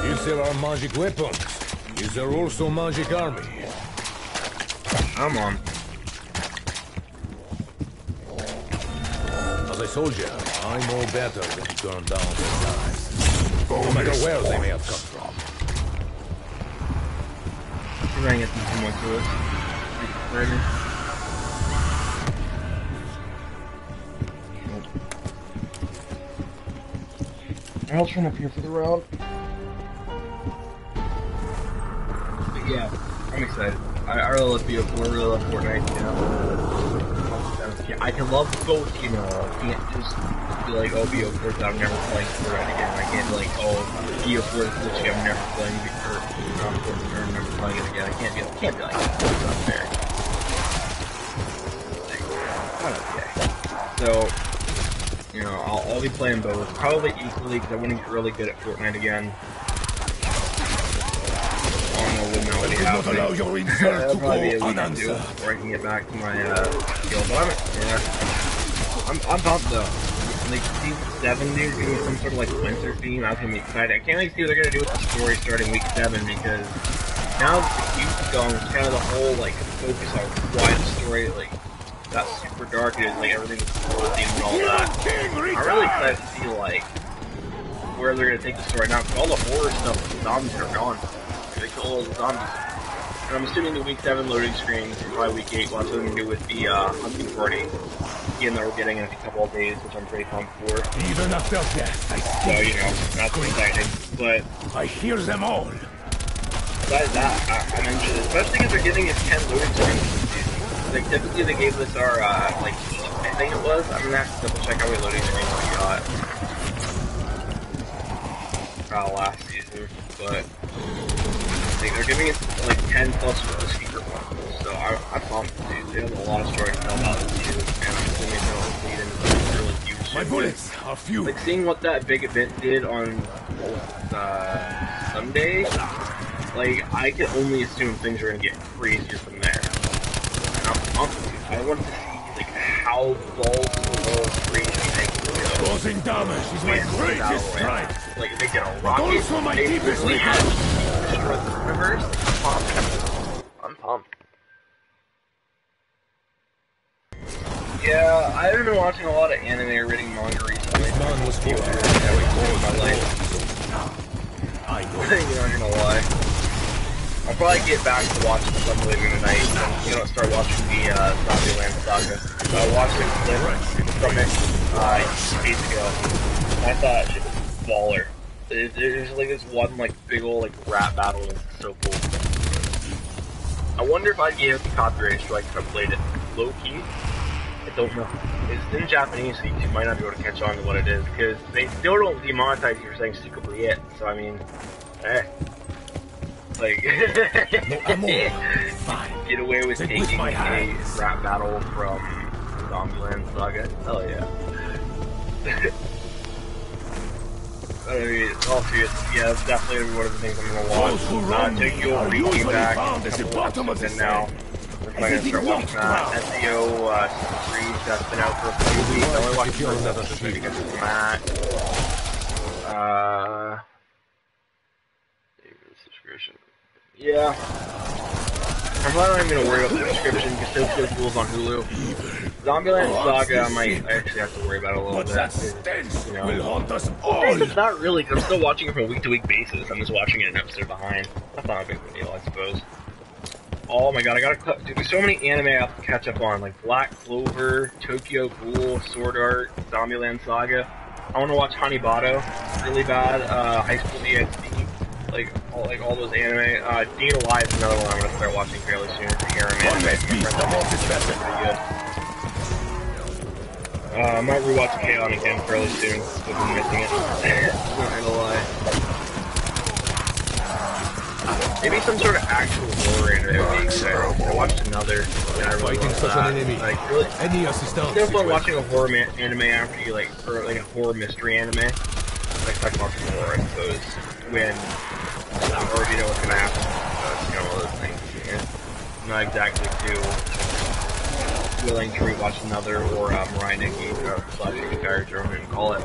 If there are magic weapons, is there also magic army? Come on. As a soldier, I know better than to turn down their lives. No matter where they may have come from. I'm gonna get some more to it. Ready? I'll turn up here for the round. But yeah, I'm excited. I really love BO4, I really love Fortnite, you know. I can love both, you know. I can't just be like, oh, BO4 that I'm never playing Fortnite again. I can't be like, oh, BO4 is literally I'm never playing or I'm never playing it again. I can't be like that. That's not fair. Like, okay. So, you know, I'll be playing both. Probably equally, because I want to get really good at Fortnite again. I don't know when that would be happening. That'll probably be a week or two before I can get back to my skill. But I'm pumped though. Like, season 7, dude, doing some sort of like winter theme. I was gonna be excited. I can't really see what they're gonna do with the story starting week 7 because now that the queue's gone, it's kind of the whole like focus on why the story like got super dark. It is like everything's full of and all that. I'm really excited to see like where they're gonna take the story now. Because all the horror stuff, the zombies are gone. They kill all the zombies. And I'm assuming the week 7 loading screens, probably week 8, will have something to do with the hunting party. Again, that we're getting in a couple of days, which I'm pretty pumped for. Even after death, I So, you know, that's exciting. But I hear them all. besides that, I mentioned it. The best thing is they're giving us 10 loading screens. Like, typically they gave us our, like, I think it was. I'm gonna have to double check how many loading screens we got. Last season, but like, they're giving us like 10 plus with the secret one. So I'm pumped, dude. They have a lot of stories to tell about this season, and I'm assuming they'll lead into some really huge shit. My bullets are few. Like, seeing what that big event did on Sunday, like, I can only assume things are gonna get crazier from there. And I'm pumped, dude. I want to see like how balls to the wall crazy things will go. Causing damage is my greatest strength. Like, they get a rocket, also my they deepest really regret. have destroyed the universe. I'm pumped. Yeah, I haven't been watching a lot of anime or reading manga recently. This man was It was really cool in my life. I know. I'm not gonna lie. I'll probably get back to watching some later tonight and, you know, start watching the Zombieland saga. I watched a clip from it days ago. I thought it was baller. There's like this one like big old like rap battle. It's so cool. I wonder if I'd get a copyright strike if I played it. Low key, I don't know. It's in Japanese, so you might not be able to catch on to what it is because they still don't demonetize you for saying secretly yet. So I mean, like get away with taking a rap battle from Zombieland Saga. Hell yeah. I mean, all serious, yeah, that's definitely gonna be one of the things I'm gonna watch. Tokyo Reaching Back, and now we're probably gonna start watching that. SEO series that's been out for a few weeks. I only watched the first episode because of that. Subscription. Yeah. I'm probably not even gonna worry about the subscription because Tokyo Ghoul's on Hulu. Zombieland Saga, I actually have to worry about it a little bit. You know, it's not really, because I'm still watching it from a week-to-week basis. I'm just watching it an episode behind. That's not a big deal, I suppose. Oh my god, I gotta dude, there's so many anime I have to catch up on, like Black Clover, Tokyo Ghoul, Sword Art, Zombieland Saga. I want to watch Hanibado, really bad. High School DxD, like all those anime. Dean Alive is another one I'm gonna start watching fairly soon. The anime. I might rewatch K-On! Again fairly soon. I've been missing it. Not gonna lie. Maybe some sort of actual horror anime would be exciting. I watched another, and I really liked that. Like, really, it's no fun watching a horror anime after you, like, or like a horror mystery anime. Like, talk about horror, I suppose, when you already know what's gonna happen. It's kind of one of those things. Yeah. Not exactly too willing to rewatch another, or Mirai Nikki, or slash character, or whatever you call it.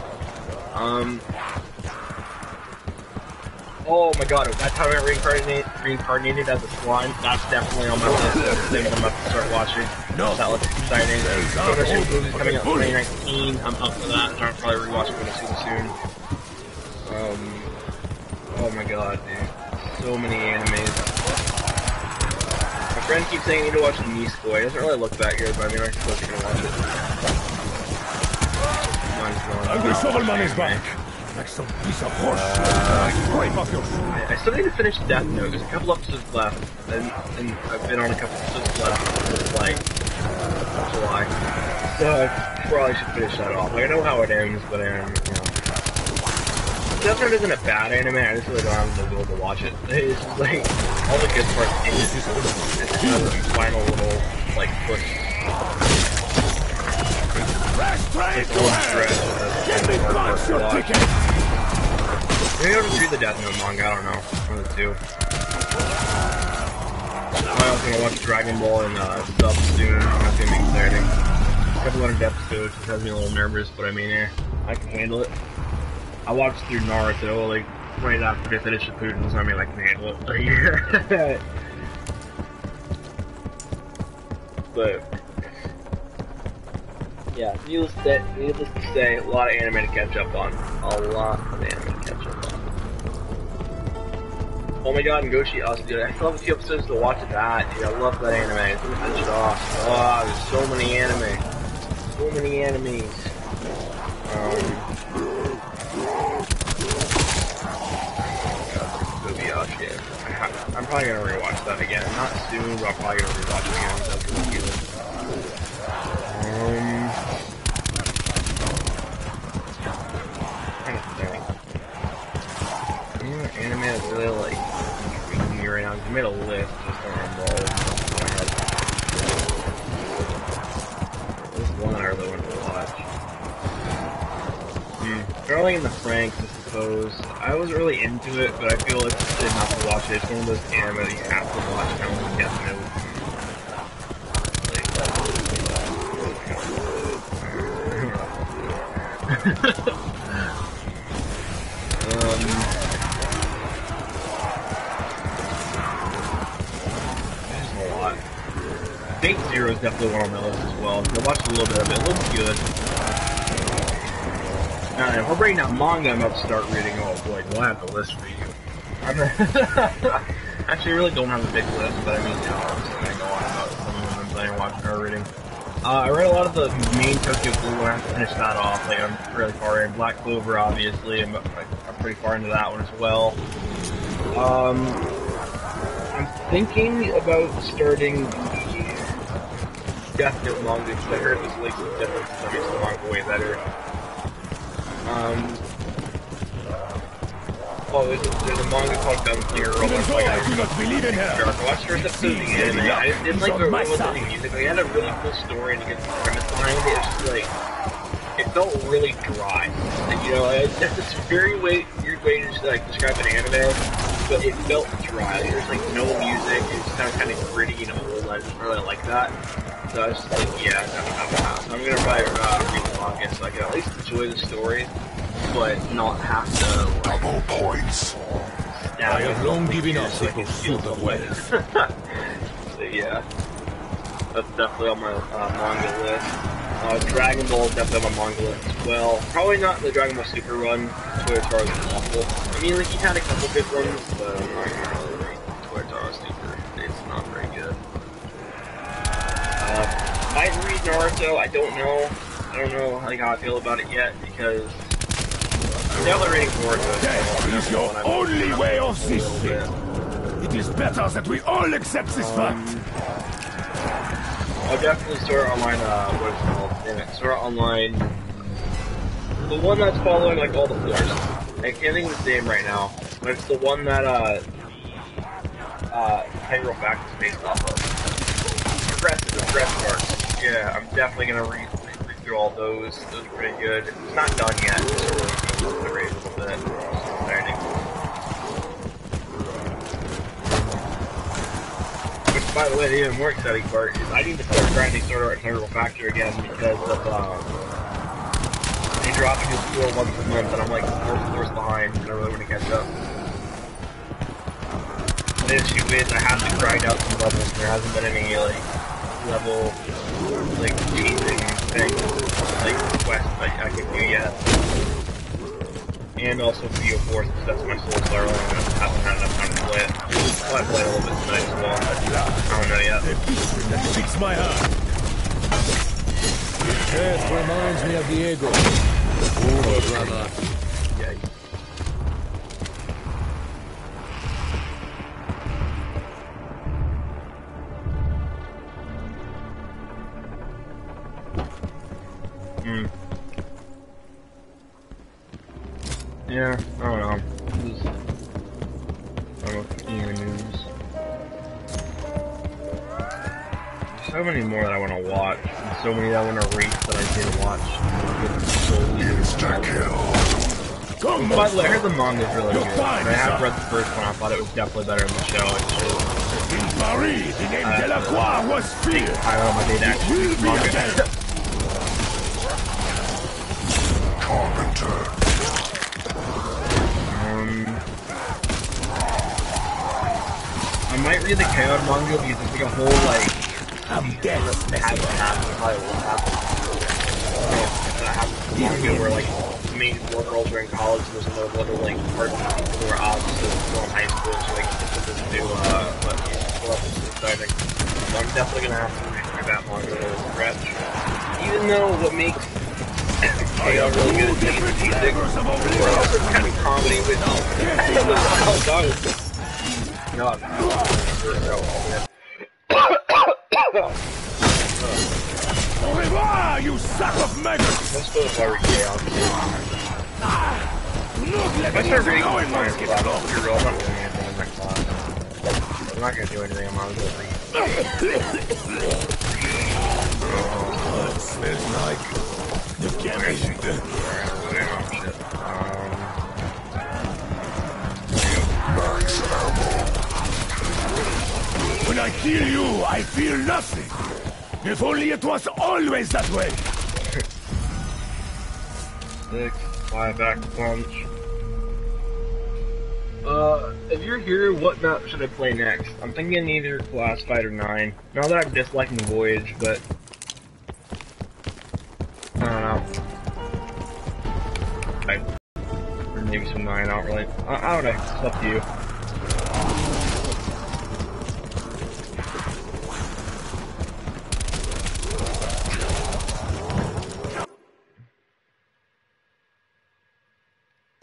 Oh my god, that time I reincarnated as a slime, that's definitely on my list of things I'm about to start watching. No. That looks exciting. So there's new movies coming out in 2019, I'm up for that, and I'll probably rewatch it soon. Oh my god, dude. So many animes. My friend keeps saying I need to watch the Nisekoi. It doesn't really look that good, but I mean, I'm supposed to watch it. Angry Shovelman is back! Like some piece of horse. I still need to finish Death Note. There's a couple episodes left, and I've been on a couple episodes left since like July. So I probably should finish that off. Like, I know how it ends, but you know. Death Note isn't a bad anime. I just really don't have the will to watch it. It's just like all the good parts in it. It's the final little like push. Like the one stretch. Maybe I'll just read the Death Note manga, I don't know. One of the two. I'm also gonna watch Dragon Ball and sub soon. That's gonna be exciting. A couple hundred episodes, which has me a little nervous, but I mean, I can handle it. I watched through Naruto, like, right after they finished Shippuden, so I mean, I can handle it. But yeah, needless to say, a lot of anime to catch up on. A lot of anime to catch up on. Oh my god, and Goshi also, dude, I still have a few episodes to watch of that, dude. I love that anime. It's gonna finish it off. Oh, there's so many anime. So many animes. I'm probably gonna rewatch that again. Not soon, but I'm probably gonna rewatch it again. That's really good. Anime is really like intriguing me right now. I made a list just on my There's one I really want to watch. Early in the Franks, I suppose. I wasn't really into it, but I feel like it's good enough to watch it. It's one of those anime that you have to watch, kind of like Death Note. Fate Zero is definitely one on my list as well. I watched a little bit of it. It looks good. Now, if we're breaking down manga, I'm about to start reading. Oh boy, do I have the list for you? Actually, I really don't have a big list, but I mean, you know, I'm just going to go on about some of them that I'm watching or reading. I read a lot of the main Tokyo Ghoul, and I have to finish that off. Like, I'm really far in. Black Clover, obviously, I'm pretty far into that one as well. I'm thinking about starting the Death Note manga, because I heard this link is different, so it makes the manga way better. There's a manga called Gunslinger Girl. I watched the first episode of the anime. I didn't like the music. They had a really cool story and a good premise behind it. It's just like, it felt really dry. And, you know, that's this very weird way to like describe an anime, but it felt dry. Like, there's like no music. It's kind of gritty and old. I just really like that. So I was just like, yeah, no. So I'm gonna probably read the manga so I can at least enjoy the story, but not have to like, double points. I have long given up so I can feel the way. So yeah, that's definitely on my manga list. Dragon Ball is definitely on my manga list as well. Probably not the Dragon Ball Super run. Toyotaro is awful. I mean, like, he had a couple good ones, but I'm not gonna really read Toyotaro Super. It's not very good. might read Naruto. I don't know. I don't know like how I feel about it yet because I'm definitely reading Naruto. Death is your only way of this thing. It is better that we all accept this fact. I'll definitely Sword Art Online, what is it called? Damn it, Sword Art Online. The one that's following, like, all the floors. I can't think of the name right now, but it's the one that, Integral Fact is based off of. Progressive arcs. Yeah, I'm definitely gonna read through all those. Those are pretty good. It's not done yet, just really the rate a little bit. It's exciting. Which, by the way, the even more exciting part is I need to start grinding Sword Art Integral Factor again because of, they drop a new floor once a month and I'm like 4 floors behind and I really want to catch up. The issue is I have to grind out some levels and there hasn't been any, like, level, like, changing things, like, quests that I can do yet. And also BO4 since that's my soul star, I haven't had enough time to play it. I'll play it a little bit tonight as well, but I don't know yet. That fix my heart. Death reminds me of Diego. Oh, brother. Yeah. Yeah, I don't know. News. There's so many more that I want to watch, and so many that I want to read that I didn't watch. By the way, I heard the manga's really good. And I have read the first one. I thought it was definitely better than the show. It's just, In Paris, the name Delacroix was feared. Highround, I did actually read the manga. Carpenter. I might read the Chaos manga because it's like a whole, like, I'm dead. It hasn't happened, probably won't happen. That happens in the manga where, like, the main 4 girls are in college and there's another little, like, part of people who are opposites still in high school, so, like, it's this new, but it's exciting. So I'm definitely gonna have to read through that manga to stretch. Even though what makes Chaos really good is the music, we're also kind of comedy with oh god. God. Au revoir, you sack of maggots! Let's go to Fire Chaos. If I start reading my class, you're real, I'm not doing anything in my class. I'm not gonna do anything, I'm not gonna read. It smells like the chemist. When I kill you, I feel nothing. If only it was always that way. 6, 5 back punch. If you're here, what map should I play next? I'm thinking either Class Fight or 9. Not that I'm disliking the Voyage, but I don't know. Or maybe some 9, I don't really. I don't know, it's up to you.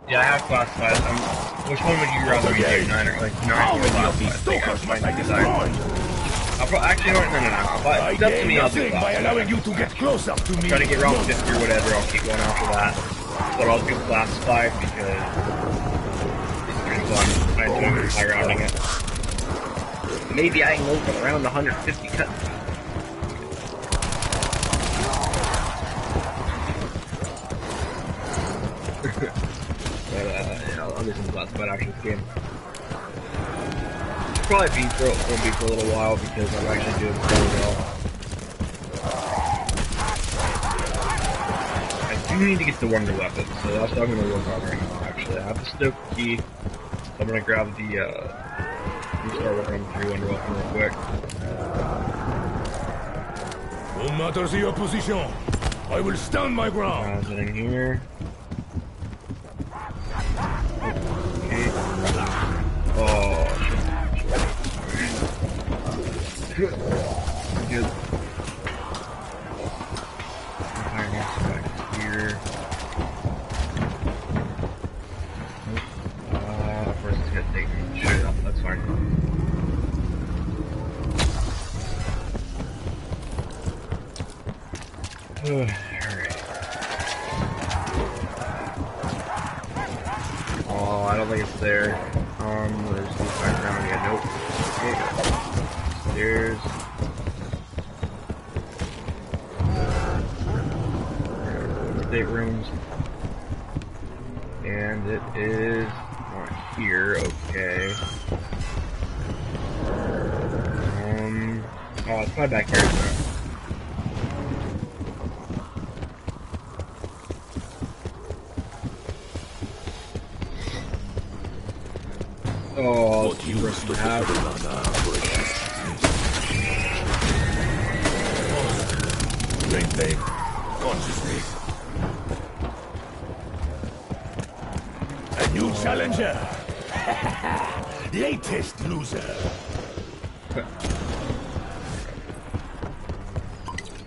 Yeah, I have Class 5. Which one would you rather be, 9 or like 9 or Class 5? Actually, no. It's up to me, I'll do Class 5. allowing you to get closer to me. Try to get round 50 or whatever, I'll keep going after that. But I'll do Class 5 because it's pretty fun. I enjoy high rounding it. Maybe I can go around 150 cut. But yeah, I'll do some Class 5 action this game. Probably won't be for a little while because I'm actually doing really well. I do need to get the wonder weapon, so that's what I'm going to work on right now, actually. I have the Stoke key, so I'm going to grab the, start working on the 3 wonder weapon real quick. No matter the opposition, I will stand my ground. Get in here. Okay. Oh, shit. Good. Alright. Oh, I don't think it's there. Let's see back around again. Nope. Okay. Stairs. Staterooms. And it is not here. Okay. Oh, it's probably back here. Oh, What use to have Brain pain. Consciously. A new challenger. Latest loser.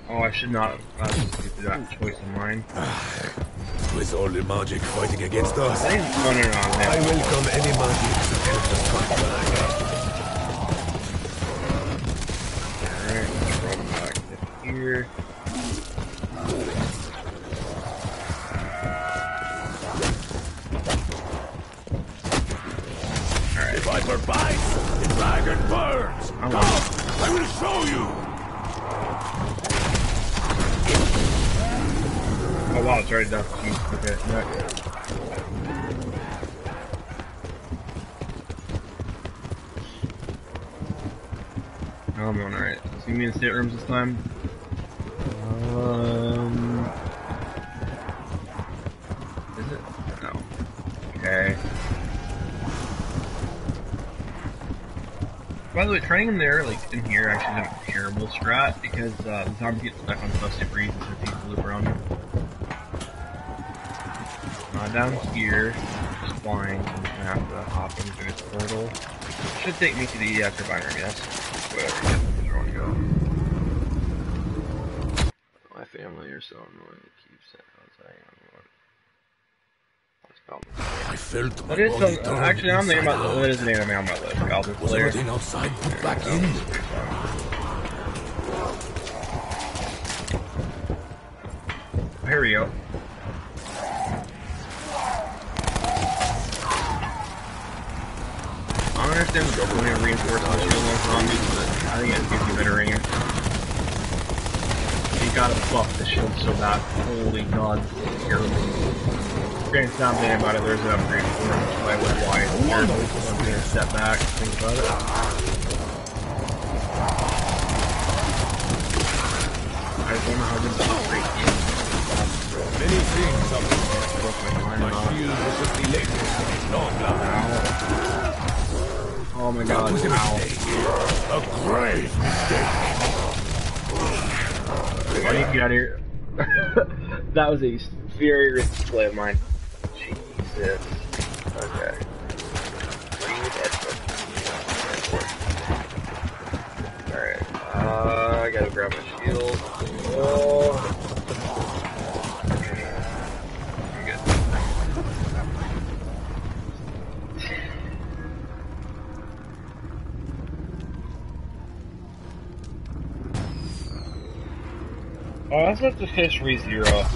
Oh, I should not have that choice of mine. With all the magic fighting against us, I welcome any magic that helps us fight back. Alright, let's run back to here. Alright. The viper bites, the dragon burns. Come, I will show you. Oh wow, it's already done. Okay, no. Oh, I'm going alright. See me in staterooms this time? Is it? No. Okay. By the way, training him there, like in here, actually isn't a terrible strat because the zombies get stuck on stuff super easy since he's the loop around them. Down here, just flying, I'm just gonna have to hop into this portal. Should take me to the turbine room, yes? Whatever, yeah, where I want to go. My family are so annoying, it keeps saying I I felt that is some, actually, I'm thinking about that is an anime on my list. Goblin Slayer. Was outside, put back in. Here we go. I understand the way to reinforce the shield on zombies, but I think it gives you better aim. You gotta buff the shield so bad. Holy god, it's terrible. Granted, it's not bad about it, there's an upgrade for it, which is why it's terrible. So I'm gonna step back and think about it. I just don't know how good the upgrade is. Many things up there. My shield was just elected. Oh my god, a grave mistake. I need to get out of here. That was a very risky play of mine. Jesus. Okay. Alright. I gotta grab my shield. Oh. Oh, that's not the fish ReZero.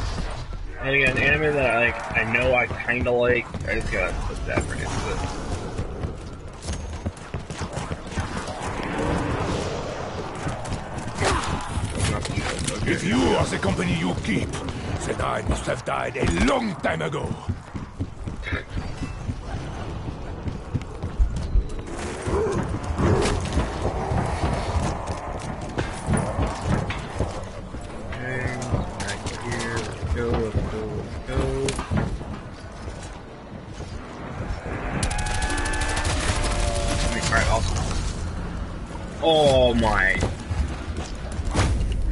And again, an anime that I know I kinda like. I just gotta put that effort into it. If you are the company you keep, then I must have died a long time ago. Oh my.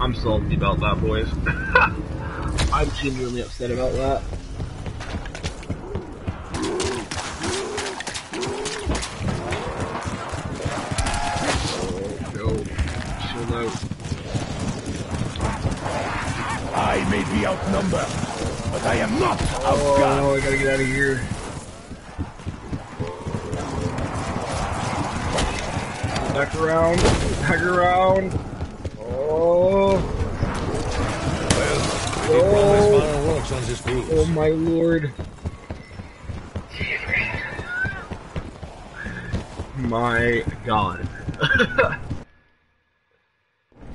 I'm salty about that, boys. I'm genuinely upset about that. Oh, no. Chill out. I may be outnumbered, but I am not outgunned. Oh, I gotta get out of here. Back around. Back around. Oh. Well, Nice moves. Oh my lord. My god.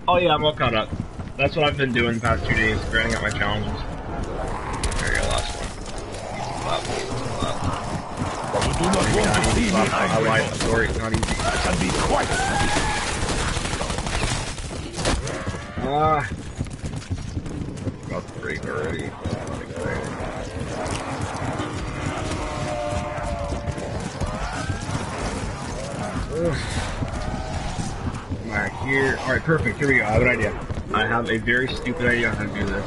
Oh yeah, I'm all caught up. That's what I've been doing the past 2 days, grinding out my challenges. There you go, last one. You do not want to see me I lied, angry. sorry, not easy. I can be quite happy. About to break already. Alright, here. Alright, perfect. Here we go. I have an idea. I have a very stupid idea on how to do this.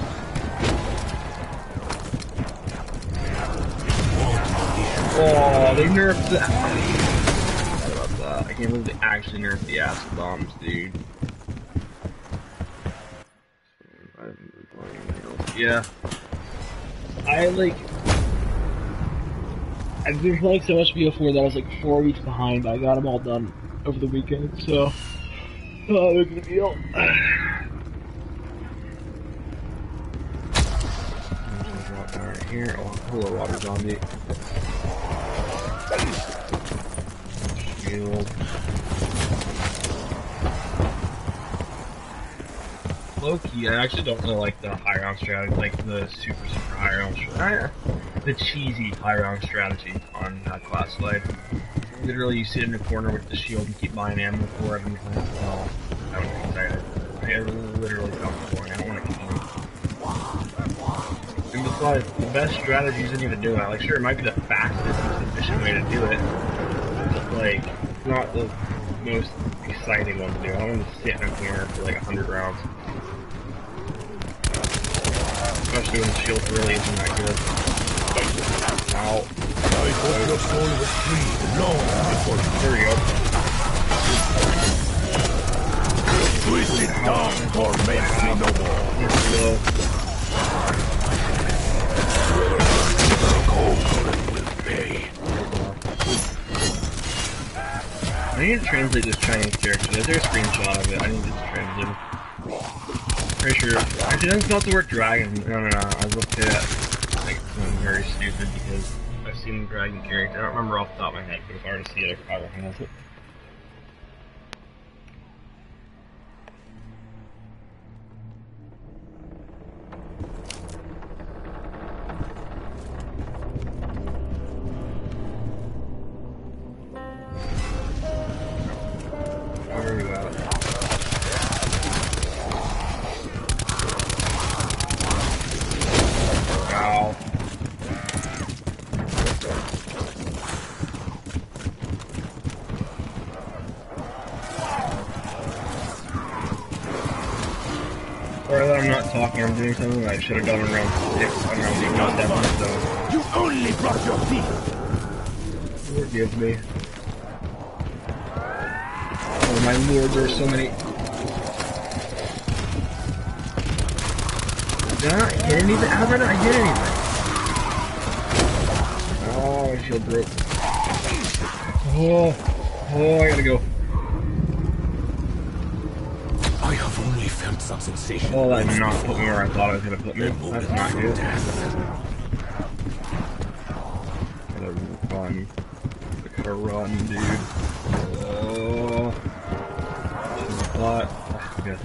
Oh, they nerfed the. What about that? I can't believe they actually nerfed the acid bombs, dude. Yeah. I've been playing so much BO4 that I was like 4 weeks behind. I got them all done over the weekend, so. Oh, look at the deal. Drop down right here. Oh, hello, water zombie. Shield. Low-key, I actually don't really like the Highround strategy, like the super Highround strategy. The cheesy Highround strategy on Classified. Literally, you sit in a corner with the shield and keep buying ammo for it, and no, I don't think excited. I literally felt boring. I don't want to keep going. And besides, the best strategy isn't even doing that. Like, sure, it might be the fastest, most efficient way to do it, but, like, it's not the most exciting one to do. I don't want to sit in a corner for, like, 100 rounds. Especially when the shield really isn't that good. Ow. I hope your soul was freed long before you. There we go. Twist it down, torment me no more. Here we go. Cold will pay. I need to translate this Chinese character. Is there a screenshot of it? I need to translate it. Pretty sure. Actually, it doesn't spell the word dragon. No. I looked at like something very stupid because I've seen the dragon character. I don't remember off the top of my head, but if I were to see it, I probably recognize it. Where are you at? Ow. Or that I'm not talking, I'm doing something that I should have done around 6. I don't know, maybe not 7, so. You only brought your teeth. Forgive me. Oh my lord, there are so many. Did I not hit anything? How did I not hit anything? Oh, my shield broke. Oh, I gotta go. I have only felt some sensation. Oh, that did not put me where I thought it was gonna put me. That's not good. Gotta run, dude. Oh. Good.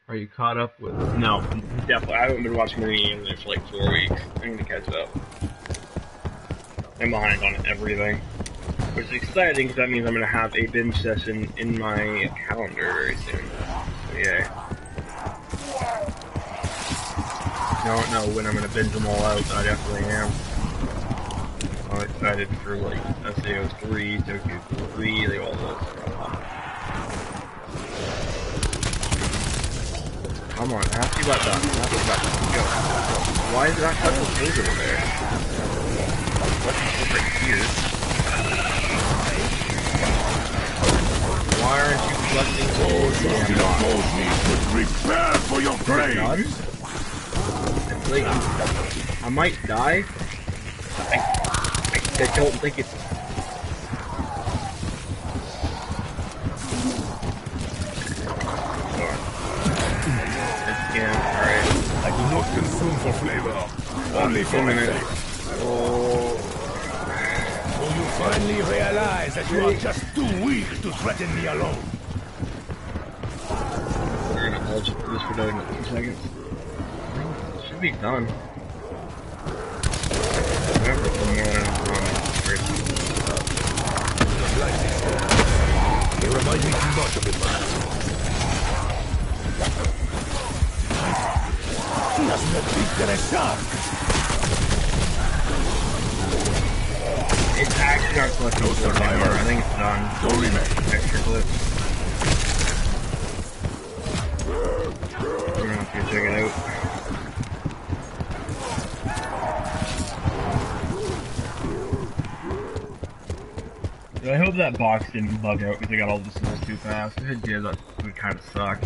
Are you caught up with? No, definitely. I haven't been watching any anime for like 4 weeks. I need to catch up. I'm behind on everything, which is exciting because that means I'm gonna have a binge session in my calendar very soon. So yay. I don't know when I'm gonna binge them all out, but I definitely am. I'm excited for like SAO 3, Tokyo 3, they all look. Come on, ask you about that. Ask you about that. Go. Why is it not touching the page over there? What's over here? Why aren't you collecting gold? Prepare for your grave. It's like, I might die. I don't think it's. Only for a minute. Oh. So you finally realize that you are just too weak to threaten me alone. We're gonna hold this for another 2 seconds. Should be done. Remember, one more than enough first. You remind me too much of it, man. Doesn't it beat than a shark? It's actually not collecting clips anymore. I think it's done. Don't remake. Extra clips. I'm gonna have to check it out. I hope that box didn't bug out because I got all the souls too fast. If it did, that would kind of suck.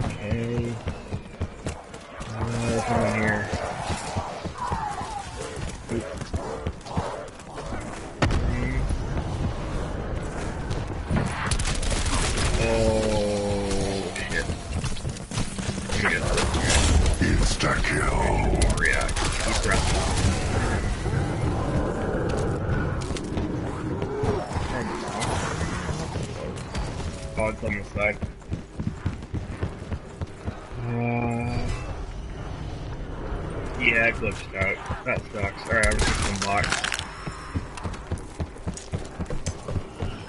Okay. What's on here? Oh shit. Insta-kill. React. Keep breath. Oh, it's on the side. Yeah, it glitched out. That sucks. Alright, I'm just gonna box.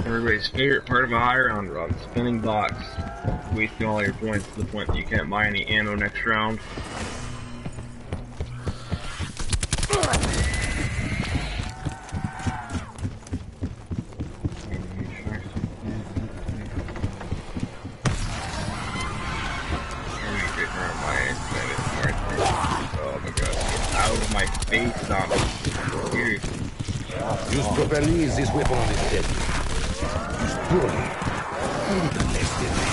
Everybody's favorite part of a Highround run, spinning box. Wasting all your points to the point that you can't buy any ammo next round. Use properly, this weapon is dead. Use poorly. Less deadly.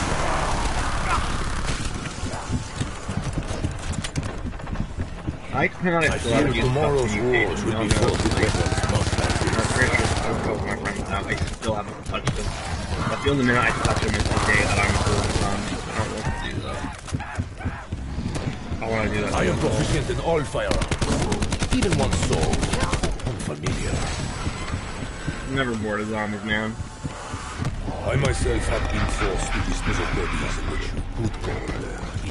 I can on it. I feel tomorrow's wars will be fought with weapons most likely. I still haven't touched them. I feel the minute I touch them, it's the day that I'm going on. I don't want to do that. I want to do that. I am proficient in all firearms. Even one so unfamiliar. Never bored of zombies, man. I myself have been forced to dispose of bodies in which you could call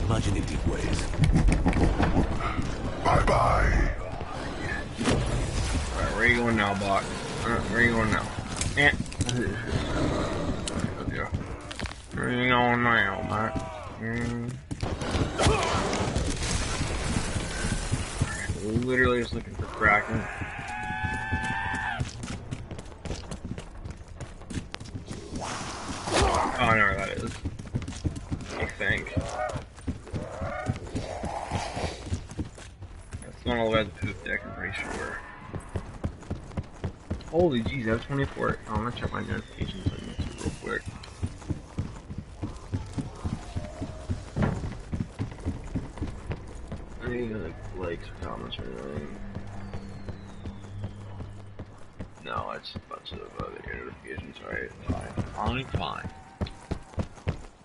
imaginative ways. Bye-bye. Alright, where are you going now, Bot? Where are you going now? Where are you going now, Bot? Literally just looking for Kraken. Oh, I know where that is. I think. That's not all the way at the poop deck, I'm pretty sure. Holy jeez, I have 24. Oh, I'm gonna check my notifications on YouTube real quick. I need likes or comments or anything. No, it's a bunch of other notifications, right? Fine.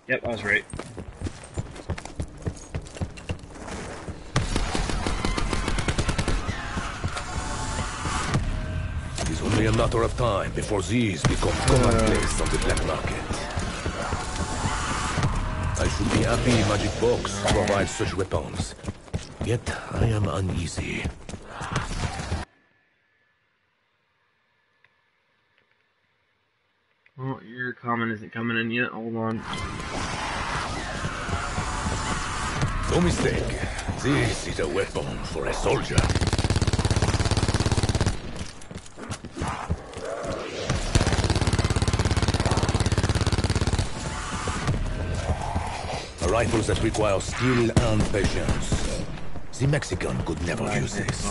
Yep, I was right. It is only a matter of time before these become commonplace on the black market. I should be happy Magic Box provides such weapons. Yet I am uneasy. Well, your comment isn't coming in yet. Hold on. No mistake. This is a weapon for a soldier. Rifles that require skill and patience. The Mexican could never use this.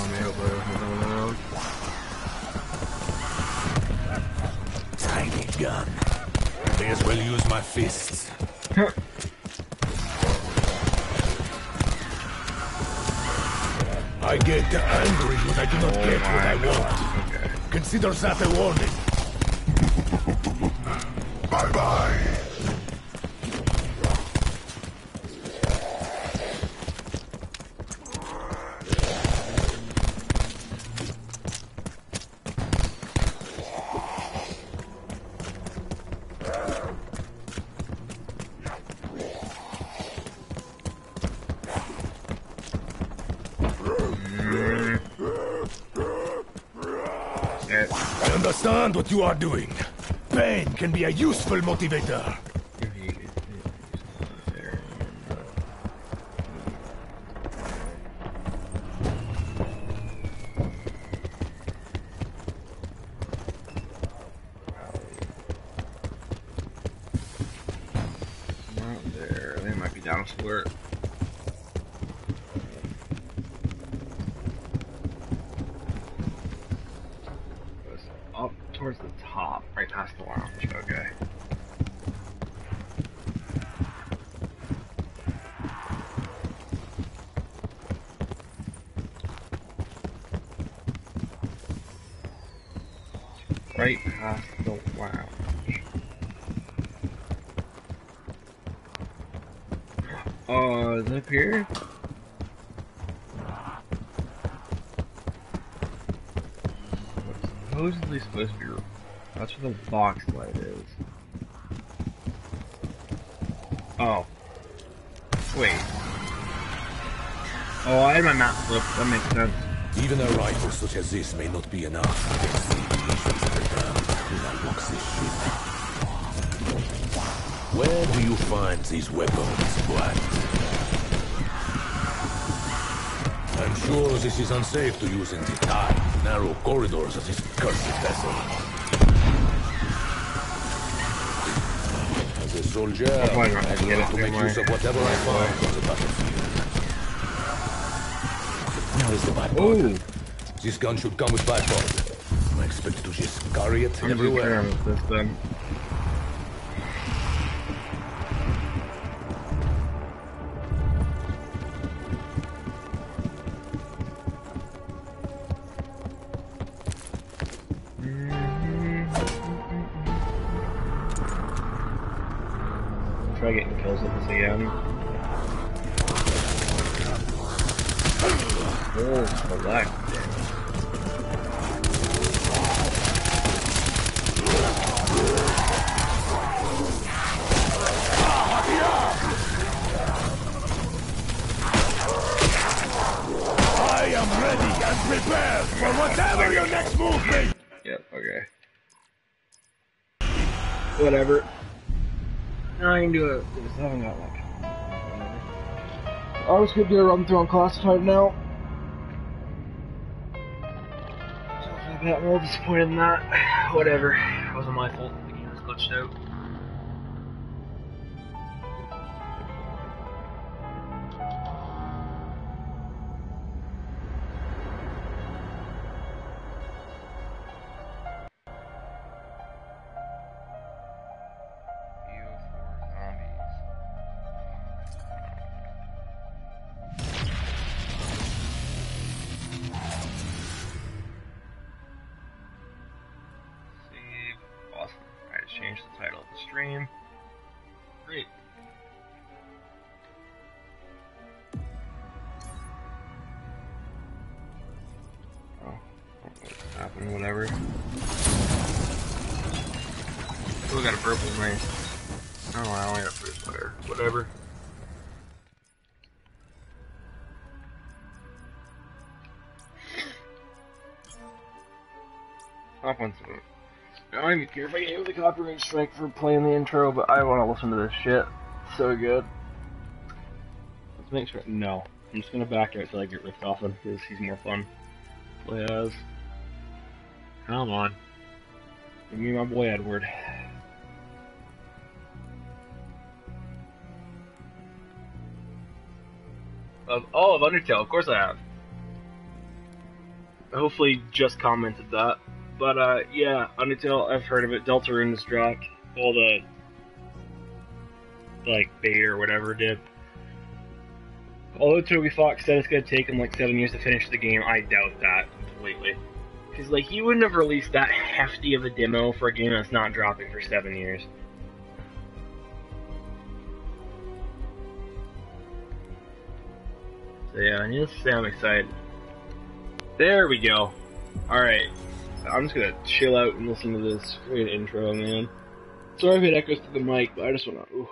Tiny gun. May as well use my fists. I get angry when I do not get what I want. Consider that a warning. understand what you are doing. Pain can be a useful motivator. Not there. They might be down somewhere. Up towards the top, right past the lounge. Okay. Right past the lounge. Is it up here? What's supposedly supposed to be? That's where the box light is. Oh. Wait. Oh, I had my map flipped. That makes sense. Even a rifle such as this may not be enough against the legions of the ground in Albox's ship. Where do you find these weapons, Black? I'm sure this is unsafe to use in the tight, narrow corridors of this cursed vessel. As a soldier, I learn to make use of whatever I find on the battlefield. Now is the bipod. This gun should come with bipod. I expect to just carry it everywhere. This then. Try getting kills with this again. Oh, select. I am ready and prepared for whatever your next move may. Yep, okay. Whatever. I can do it. I haven't got like. I was gonna do a run through on classified now. So if I got more disappointed in that, whatever. It wasn't my fault. The game was glitched out. BO4 zombies. Save. Awesome. I just changed the title of the stream. Great. Oh, what's happened? Whatever. Still got a purple knife. Oh, I only got a blue player. Whatever. Top one's. I don't even care if I get the copyright strike for playing the intro, but I want to listen to this shit. So good. Let's make sure. No. I'm just gonna back out till I get ripped off him because he's more fun to play as. Come on. Give me my boy Edward. Of Undertale, of course I have. I hopefully just commented that. But, yeah, Undertale, I've heard of it. Deltarune's dropped. All the, like, beta or whatever did. Although Toby Fox said it's gonna take him, like, 7 years to finish the game, I doubt that completely. Because, like, he wouldn't have released that hefty of a demo for a game that's not dropping for 7 years. So yeah, I need to say I'm excited. There we go. Alright. I'm just gonna chill out and listen to this great intro, man. Sorry if it echoes through the mic, but I just wanna... Ooh.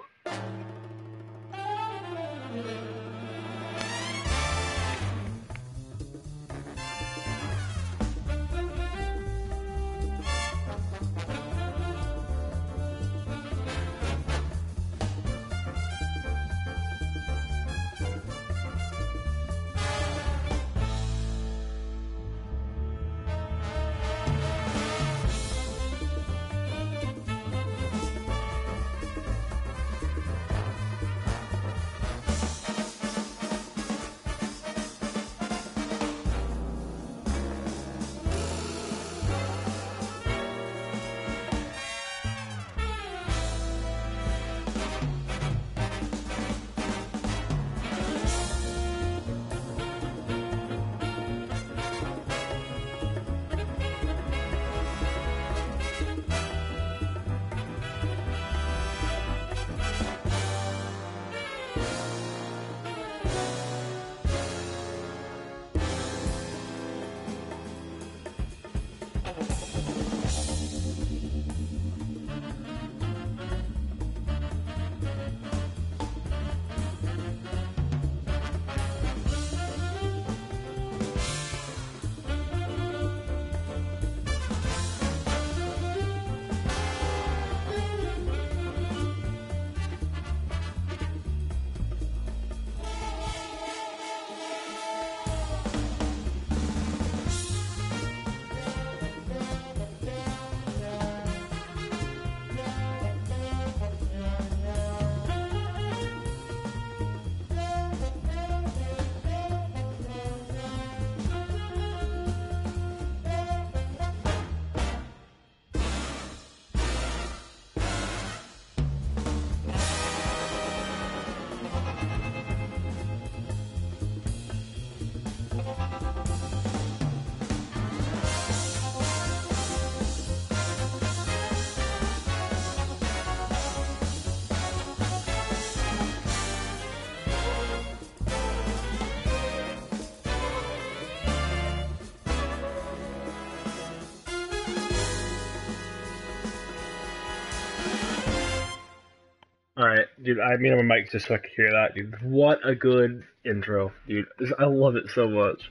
Alright, dude, I mean on my mic just so I could hear that, dude. What a good intro, dude. I love it so much.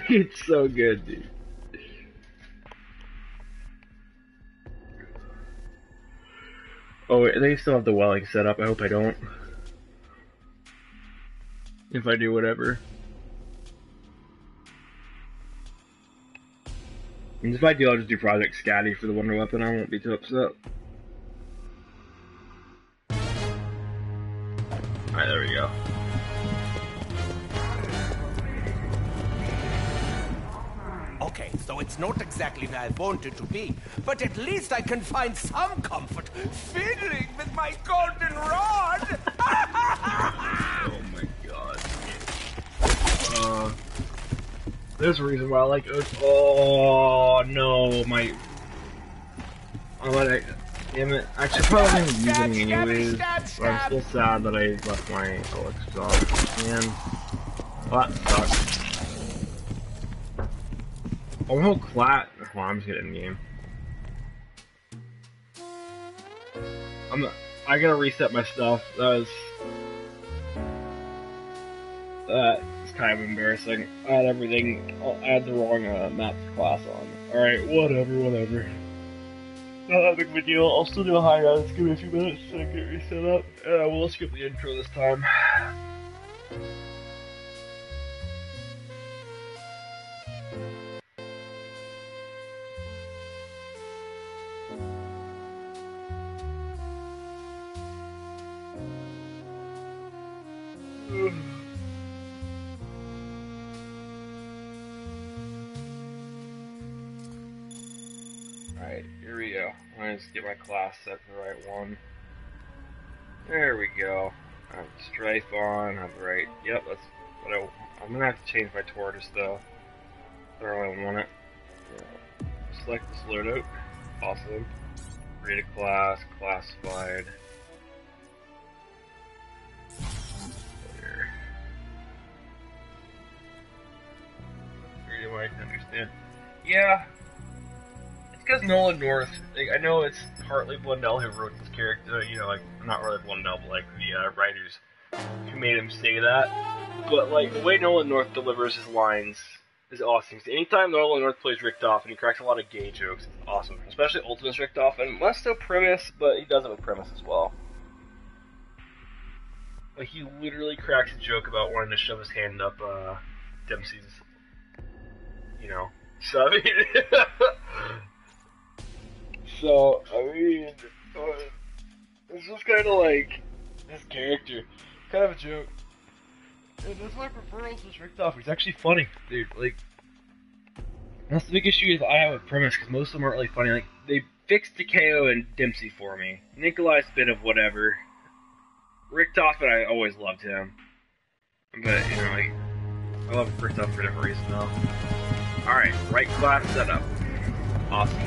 It's so good, dude. Oh, wait, they still have the welling set up. I hope I don't. If I do, whatever. And if I do, I'll just do Project Scatty for the Wonder Weapon. I won't be too upset. Alright, there we go. Okay, so it's not exactly where I wanted to be, but at least I can find some comfort fiddling with my golden rod! Oh my god. There's a reason why I like it. Oh no, my... Damn it. I should probably use it anyways, but I'm still sad that I left my Alex on. Man. Well, that sucks. Oh, no, Clat. Oh, I'm just getting in game. I gotta reset my stuff. That's kind of embarrassing. I had everything. I had the wrong map class on. Alright, whatever. Not that big of a deal. I'll still do a high round. It's gonna be a few minutes to get reset up. We'll skip the intro this time. Alright, here we go. I'm gonna just get my class set to the right one. There we go. I have the stripe on, I have the right. Yep, that's what I'm gonna have to change my tortoise though. I don't really want it. Select this loadout. Awesome. Create a class, classified. Here do I understand? Yeah. Because Nolan North, like, I know it's partly Blundell who wrote this character, you know, like, not really Blundell, but like the writers who made him say that. But like, the way Nolan North delivers his lines is awesome. So anytime Nolan North plays Richtofen, he cracks a lot of gay jokes. It's awesome. Especially Ultimus Richtofen. Less so Primus, but he does it with Primus as well. Like, he literally cracks a joke about wanting to shove his hand up Dempsey's, you know. So, I mean... So, I mean, it's just kind of like, this character, kind of a joke. And that's why I prefer Ultimus Richtofen. He's actually funny, dude. Like, that's the big issue I have with Primus, because most of them aren't really funny. Like, they fixed Takeo and Dempsey for me. Nikolai's a bit of whatever. Richtofen, I always loved him. But, you know, like, I love Richtofen for a different reason, though. Alright, right class setup. Awesome.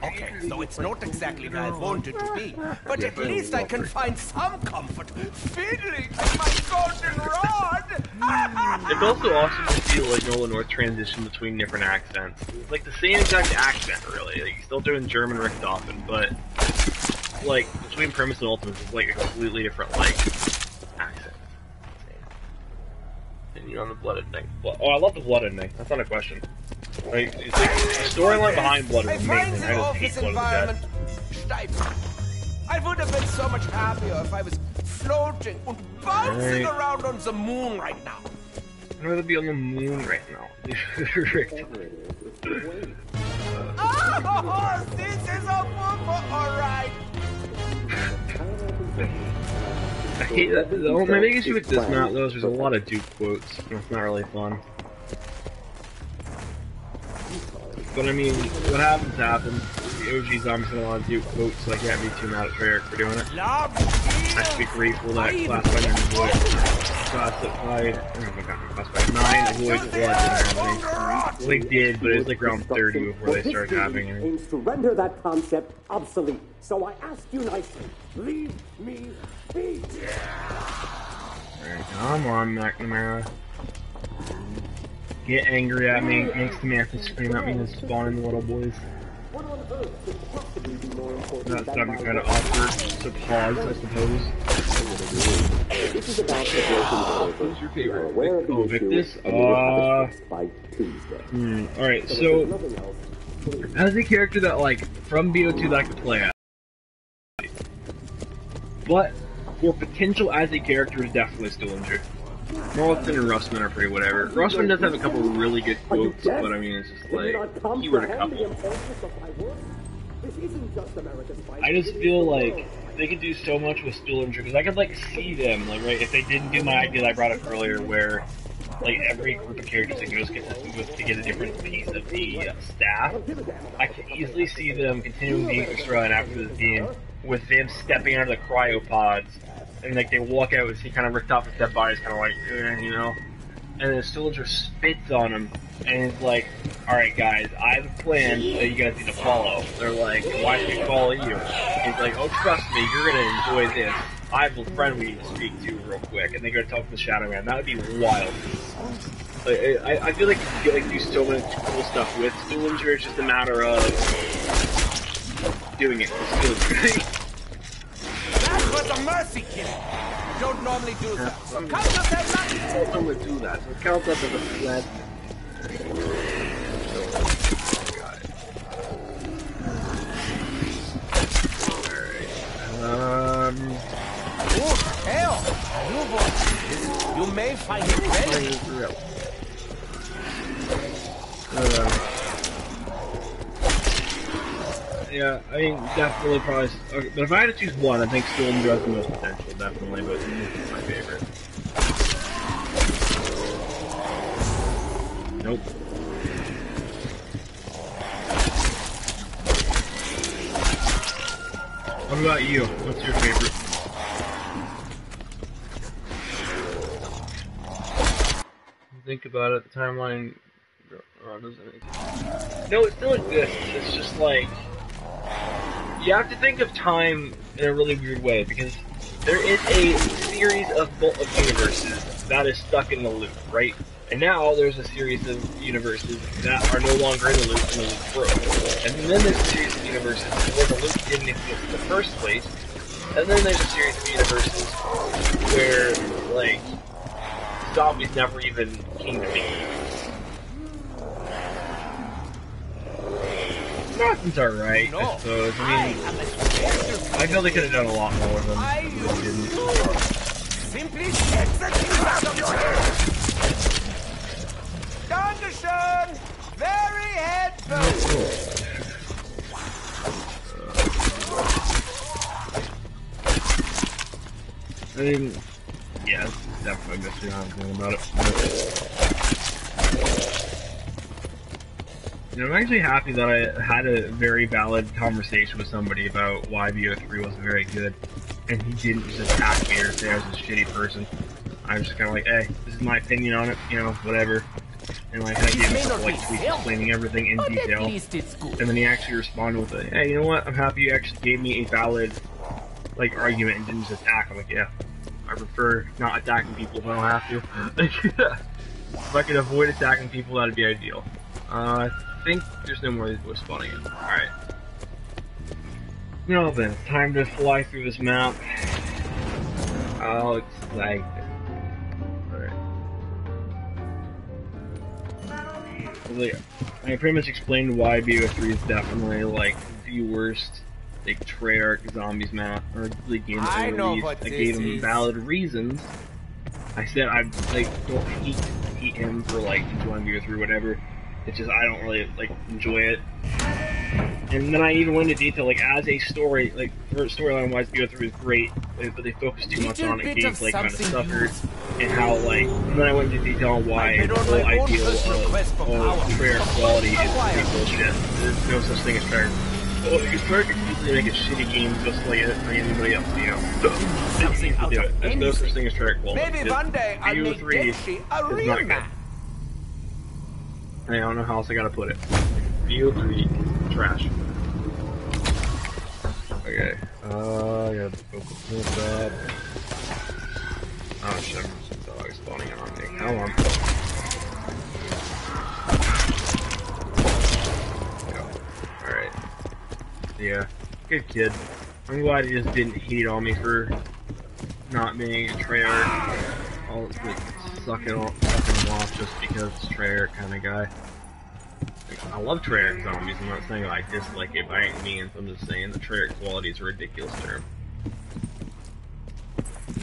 Okay, so it's not exactly where I wanted to be, but at least I can find some comfort fiddling with my golden rod! It's also awesome to see like Nolan North transition between different accents. It's like the same exact accent, really. Like, he's still doing German Richtofen, but like between Primus and Ultimus, it's like a completely different like accent. And you know, the Blood ending. Oh, I love the Blood ending. That's not a question. Like, it's like the storyline behind Blood is amazing. I just hate Blood to death. I would have been so much happier if I was floating and bouncing around on the moon right now. I'd rather be on the moon right now. Oh, this is a woofer, alright. I hate that. My biggest issue with this map, though, is there's a lot of Duke quotes, and it's not really fun. But I mean, what happens happens. The OG's obviously gonna want to do quotes, so I can't be too mad at Treyarch for doing it. I should be grateful that Classified and Void, Classified 9 avoids Blood didn't have any. Well, they did, but it was like around 30 before they started having any. Aims to render that concept obsolete. So I ask you nicely, leave me be. Alright, come on, McNamara. Get angry at me, makes the Mantis scream at me and spawn in the little boys. What on earth could possibly be important That's than my kind of work. awkward to pause, I suppose. This is about the broken river. Who's your We are favorite? aware of the issue, Victus? and we will have it fixed by Tuesday. Alright, So if so, there's nothing else, please. as a character that, like, from BO2 that I could play as, but for potential as a character is definitely Stillinger. Marlton and Russman are pretty whatever. Russman does have a couple of really good Are you quotes, deaf? but I mean, it's just Can you like, not keyword a comprehend the couple. importance of my work? This isn't just America's fight. I just It is feel the like world's fight. they could do so much with Stillinger, because I could, like, see them, like, right, if they didn't do my idea that I brought up earlier, where, like, every group of characters that goes to get a different piece of the staff, I can easily see them continuing the storyline after this game, with them stepping out of the cryopods, and, like, they walk out and see kind of ripped off his dead bodies, kind of like, you know, and then Stillinger spits on him, and he's like, alright guys, I have a plan that you guys need to follow. They're like, why should we follow you? And he's like, oh trust me, you're gonna enjoy this. I have a friend we need to speak to real quick, and they go talk to the Shadow Man. That would be wild. Like, I feel like you could do so much cool stuff with Stillinger, it's just a matter of doing it with Stillinger. That was a mercy kill. You don't normally do that. So count yourself lucky. Don't normally do that, so count that as a flat. Oh, hell! You may find it ready. Yeah, I mean, definitely probably. Okay, but if I had to choose one, I think Stillinger has the most potential, definitely, but it's my favorite. Nope. What about you? What's your favorite? Think about it, the timeline doesn't exist. No, it still exists. It's just like you have to think of time in a really weird way, because there is a series of universes that is stuck in the loop, right? And now there's a series of universes that are no longer in the loop and the loop broke. And then there's a series of universes where the loop didn't exist in the first place. And then there's a series of universes where, like, zombies never even came to be. Nothing's alright, I suppose. I mean, I feel they could have done a lot more with them. They didn't. Simply take the things out of your head. Dankeschön! Very headphone! I mean, yeah, it's definitely missing out on about it. You know, I'm actually happy that I had a very valid conversation with somebody about why BO3 wasn't very good, and he didn't just attack me or say I was a shitty person. I was just kind of like, hey, this is my opinion on it, you know, whatever. And like, I gave him a couple like tweets explaining everything in detail. And then he actually responded with a, hey, you know what? I'm happy you actually gave me a valid, like, argument and didn't just attack. I'm like, yeah, I prefer not attacking people if I don't have to. Like, if I could avoid attacking people, that'd be ideal. I think there's no more of these boys spawning in. Alright. Now then, time to fly through this map. Oh, it's like... I pretty much explained why BO3 is definitely like the worst like Treyarch zombies map or the game I know released. what I this gave him is. valid reasons. I said I like don't hate him for like enjoying BO3 or whatever. It's just I don't really like enjoy it. And then I even went into detail like as a story, like storyline wise, BO3 is great, but they focus too much on it. Gameplay kind of suffered, and how like. And then I went into detail on why the whole ideal of Treyarch quality is complete bullshit. There's no such thing as Treyarch. Well, Treyarch can easily make a shitty game just like anybody else, you know. It's easy to do it. There's no such thing as Treyarch quality. Maybe one day I'll make Denshi a real man. I don't know how else I gotta put it. BO3 trash. Okay. I gotta focus this up. Oh shit, I'm dog spawning on me. Come on. Go. Alright. Yeah. Good kid. I'm glad he just didn't hate on me for not being a Treyarch. I'll like, sucking him off just because it's Treyarch kind of guy. Like, I love Treyarch zombies. I'm not saying I dislike it by any means. I'm just saying the Treyarch quality is a ridiculous term.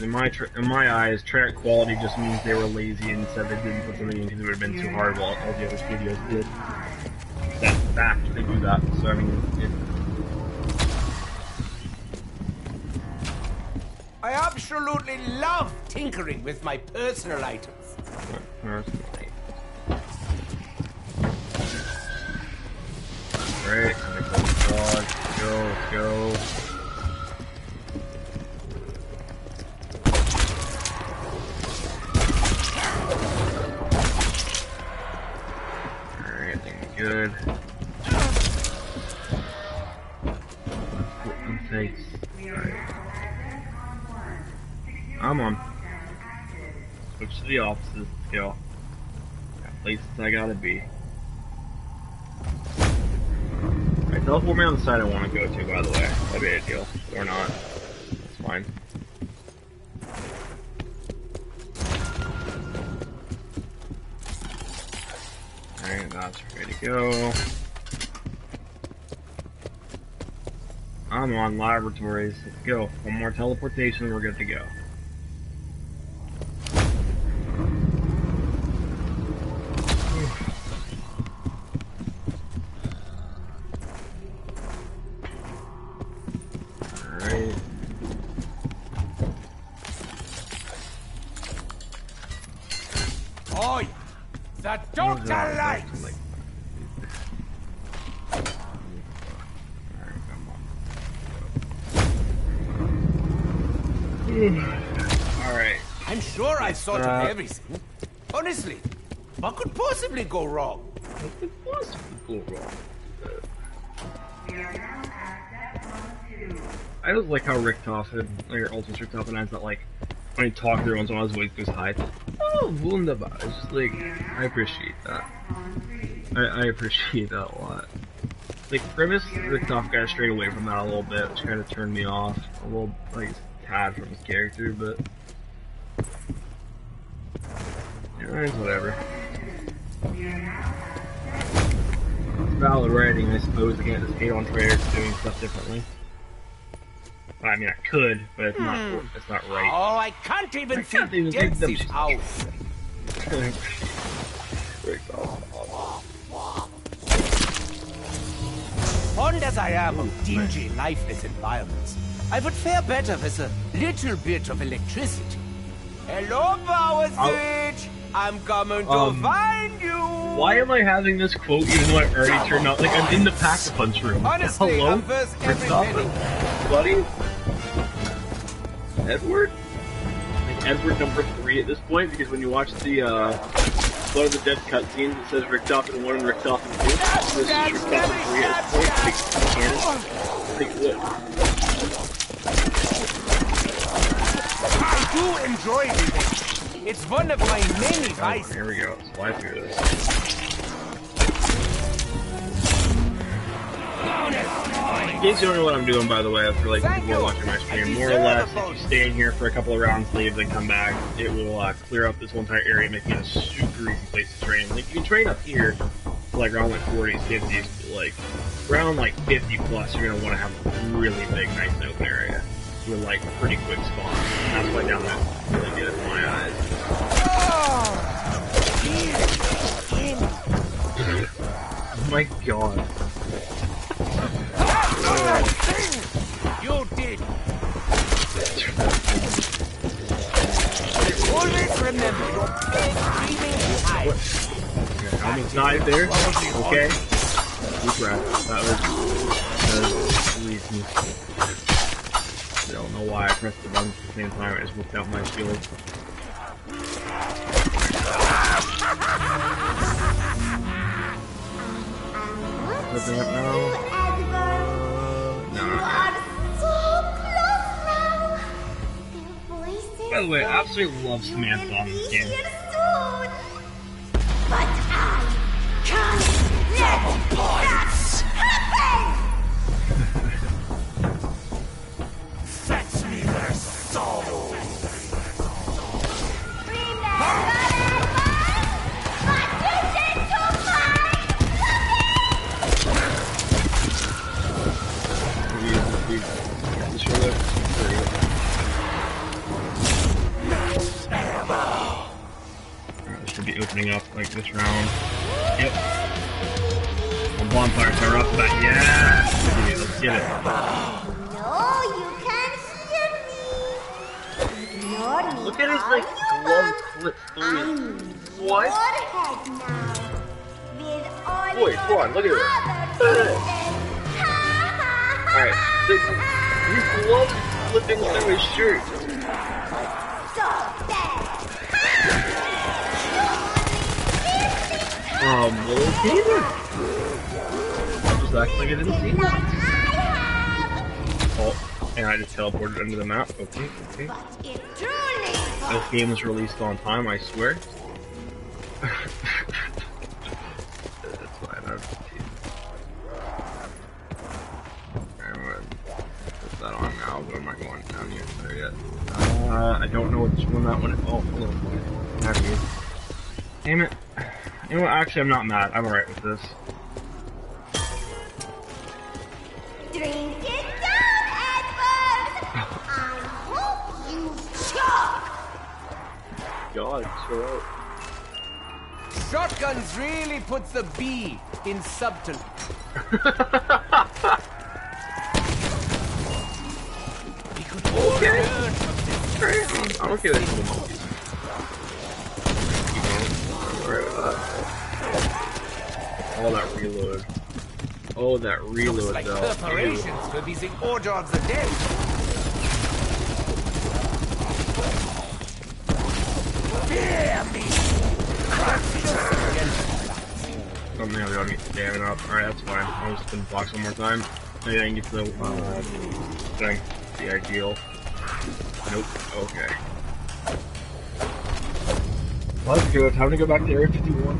In my eyes, Treyarch quality just means they were lazy and said they didn't put something in because it would have been too hard while all the other studios did. That's fact, they do that. So I mean, I absolutely love tinkering with my personal items. Personally. Alright, let's go, let's go. Alright, I think we're good. Thanks. Alright. I'm on. Switch to the offices. Let's go. Got places I gotta be. Alright, teleport me on the side I want to go to, by the way. That'd be a deal. Or not. That's fine. Alright, that's ready to go. I'm on laboratories. Let's go. One more teleportation, we're good to go. Alright. Oh, yeah. The doctor lights! Alright. I'm sure I've thought of everything. Honestly, what could possibly go wrong? What could possibly go wrong? I just like how Richtofen, or Ultimate Richtofen has that, like, when he talks to everyone, his voice goes high. Oh, wunderbar. It's just like, I appreciate that. I appreciate that a lot. Like, Grimace, Richtofen got straight away from that a little bit, which kind of turned me off a little, like, tad from his character, but it's whatever. It's valid writing, I suppose. I can't just hate on Treyarch doing stuff differently. I mean, I could, but it's not. It's not right. Oh, I can't even think this out. Fond as I am of dingy, lifeless environments, I would fare better with a little bit of electricity. Hello, power switch! I'm coming to find you! Why am I having this quote even though I already turned out? Like, I'm in the Pack-a-Punch room. Honestly, hello? I'm worth every penny. Buddy? Edward? Like, Edward number 3 at this point, because when you watch the, one of the death cutscenes, it says Richtofen 1 and Richtofen 2. This is Richtofen 3 at this point, like, canon. Like, what? I do enjoy reading. It's one of my many vices. Here we go. Let's fly through this. In case you don't know what I'm doing, by the way, after like people watching my stream, more or less, if you stay in here for a couple of rounds, leave, then come back, it will clear up this whole entire area, making it a super easy place to train. Like, you can train up here to like around like 40s, 50s, but like around like 50 plus, you're gonna want to have a really big, nice open area with like pretty quick spawns. That's why down there really good in my eyes. Oh my god. You did. Always remember your breathing time. Okay, I almost died there. Okay. Deep breath. That was easy. I don't know why I pressed the buttons at the same time. I just whipped out my shield. Open up now. No. By the way, I absolutely love Samantha on this game. But I can't let that happen! should be opening up like this round. Yep. The bonfires are up, but yeah! Let's get it. No, you can't hear me. Ignore me. Look at his like glove clip through. What? Boy, come on, look at this. Alright, his glove is slipping through his shirt. Little Peter. I'll just act like I didn't see that. Oh, and I just teleported under the map. Okay, okay. This game was released on time, I swear. That's fine, I'm put that on now, but I'm not going down here there yet. I don't know which one that one is. Oh, hold on. Not you. Damn it. You know what, actually I'm not mad. I'm alright with this. Drink it down, Edward! I hope you choke! God, chill out. Shotguns really puts the B in subtle. Okay. I'm okay with this. Alright with that. Oh, that reload. Oh, that reload, Looks like though. preparations for using Order of the Dead. Fear me! Oh man, we don't get stamina up. Alright, that's fine. I'll just spin the box one more time. Maybe I can get the thing. The ideal. Nope. Okay. Let's go. Time to go back to Area 51.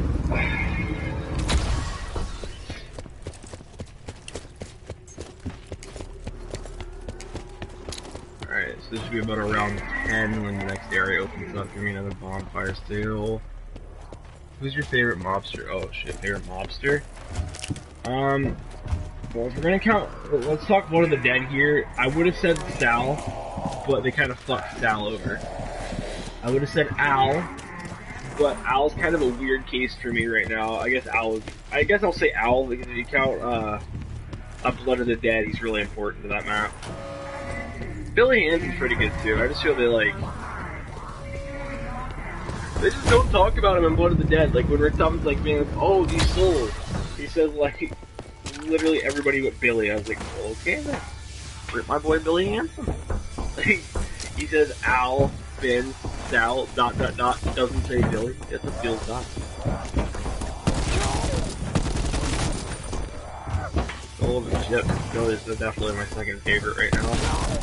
Alright, so this should be about around 10 when the next area opens up. Give me another bonfire still. Who's your favorite mobster? Oh shit, favorite mobster? Well, if we're gonna count, let's talk one of the dead here. I would have said Sal, but they kind of fucked Sal over. I would have said Al, but Al's kind of a weird case for me right now. I guess I'll say Al, because if you count, a Blood of the Dead, he's really important to that map. Billy Hanson's pretty good too. I just feel they just don't talk about him in Blood of the Dead. Like when Rick Thompson's like, man, oh, these souls. He says like, literally everybody but Billy. I was like, okay then. Rip my boy Billy Hanson. Like, he says Al, Finn, Sal, ... doesn't say Billy. It's a Bill dot. Golden Ship. Billy's definitely my second favorite right now.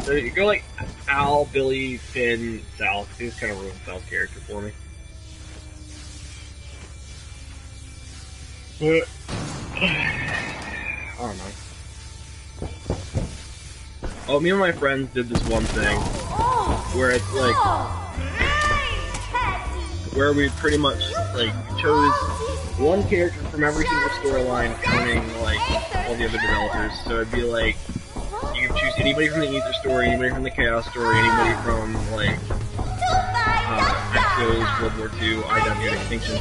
So you go like Al, Billy, Finn, Sal. He's kind of ruined Sal's character for me. But I don't know. Oh, me and my friends did this one thing where it's like, where we pretty much like chose one character from every single storyline, counting like all the other developers. So it'd be like, you can choose anybody from the Ether story, anybody from the Chaos story, anybody from like Exos, World War II, IW, and Extinction.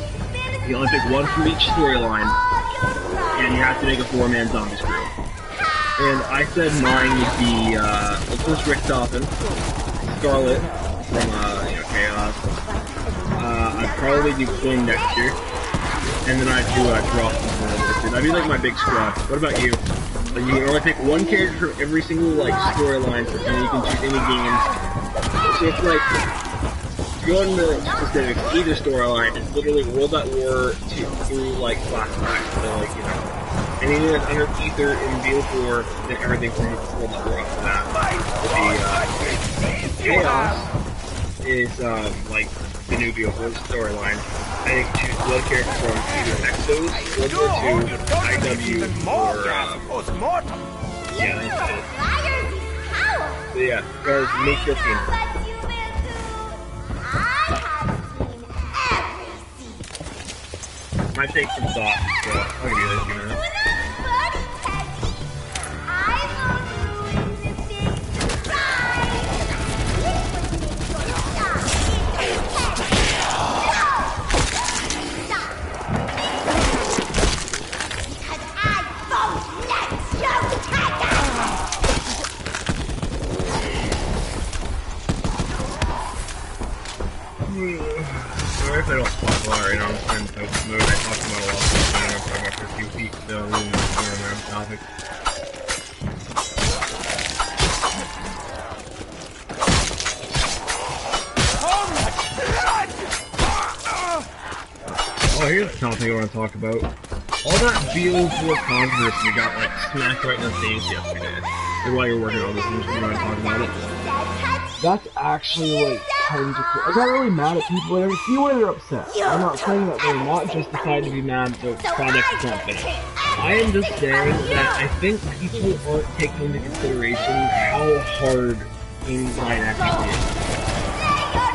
You only pick one from each storyline, and you have to make a 4-man zombie crew. And I said mine would be, let's list Rick Doffin, Scarlet from, Chaos. I'd probably do Quinn Dexter, and then I'd do Dross from World War II. That'd be like my big squad. What about you? Like, you can only pick one character from every single, like, storyline, and you can choose any game. So it's like, if you go into the specifics, either storyline, it's literally World at War through, like, flashbacks. So, like, you know, anything that's under Ether in BO4, then everything from World at War up to that. The, Chaos is, like, the new BO4 storyline. I think choose one character from either Exos, World War II, IW, or, yeah, that's it. So yeah, guys, make your team. Might take some thought, so I'll give you this in a minute. talk about right now. I'm just in focus mode. I talked about a lot of stuff. I'm going to talk about for a few weeks, so I'm going on my own topic. Oh, here's the topic I want to talk about. All that BO4 controversy got like smacked right in the face yesterday. And while you're working on this, I'm just going to talk about it. That's actually like kind of cool. I got really mad at people, and I see why they're upset. I'm not saying that they're not justified to be mad the product is not finished. I am just saying that I think people aren't taking into consideration how hard game design actually is.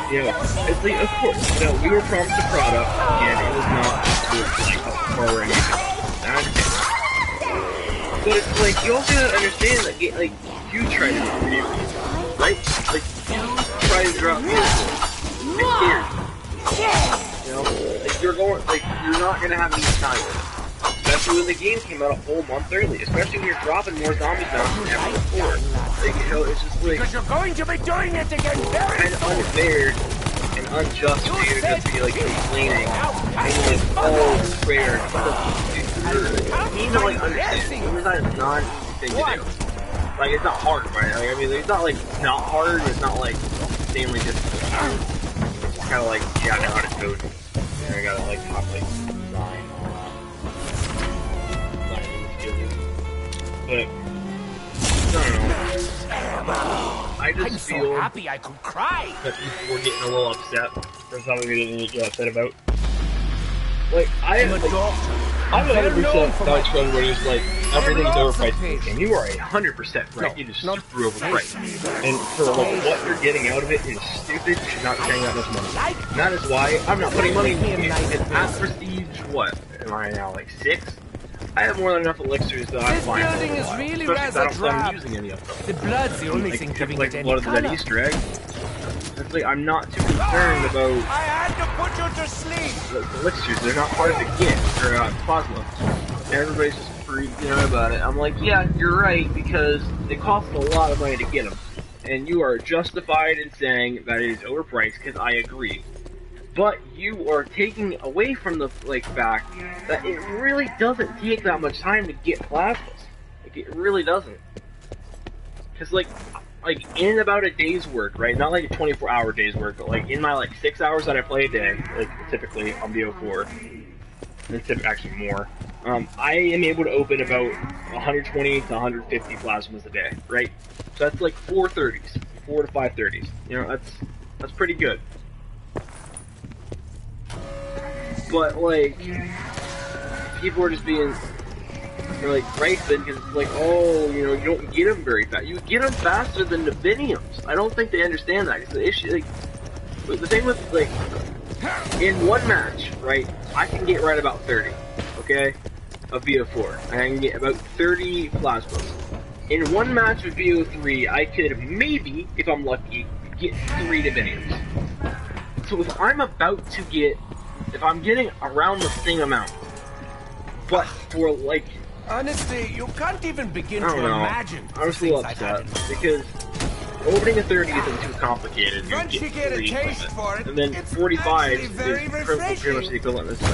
You know, it's like, of course, you know, we were promised a product, and it was not like up to par or anything. I understand that. But it's like, you also gotta understand that, like, you try to do video games, right? Like, you try to drop videos. It's scary. You know, like, you're not gonna have any time. Especially when the game came out a whole month early. Especially when you're dropping more zombies now than ever before. Like, you know, it's just like... Because you're going to be doing it again very kind of unfair and unjust for you to just be, like, complaining. And, like, oh, prayer. You need to, like, understand. Game design is not an easy thing to do. Like, it's not hard, right? Like, I mean, it's not, like, not hard, it's not, like, insanely difficult. It's just kind of like, yeah, I know how to code. And I gotta, like, top, like, design. But, I don't know. I just feel so happy I could cry. that people were getting a little upset for something we didn't get upset about. Like, I'm 100% vouch for everybody who's like, everything's overpriced in this game. You are 100% right. It is super overpriced. And for like what you're getting out of it is stupid. You should not paying that much money. And that is why I'm not putting money in this game. It's at Prestige, what? Am I now like 6? I have more than enough elixirs that I'm fine. This building is really rather I don't plan drab. using any of them. The blood's the only Like, thing giving like it any blood of color. that Easter egg. It's like I'm not too concerned about I had to put you to sleep. the elixirs. They're not part of the kit or plasma. Everybody's just freaking out about it. I'm like, yeah, you're right, because it costs a lot of money to get them, and you are justified in saying that it is overpriced. Because I agree. But you are taking away from the fact that it really doesn't take that much time to get plasmas. Like, it really doesn't. Cause like in about a day's work, right? Not like a 24-hour day's work, but like in my like 6 hours that I play a day, like typically on BO4, and actually more. I am able to open about 120 to 150 plasmas a day, right? So that's like 4 30s, 4 to 5 30s. You know, that's pretty good. But, like, people are just being, they're like, griping because it's like, oh, you know, you don't get them very fast. You get them faster than the Viniums. I don't think they understand that. It's the issue, like, the thing with, like, in one match, right, I can get right about 30, okay, of BO4. And I can get about 30 plasmas. In one match with BO3, I could maybe, if I'm lucky, get 3 Diviniums. So if I'm about to get, if I'm getting around the same amount, but for like... Honestly, you can't even begin to imagine. I was a little upset, because opening a 30 isn't too complicated. Once you get a taste for it, and then it's 45 actually very is pretty much refreshing. the equivalent of this.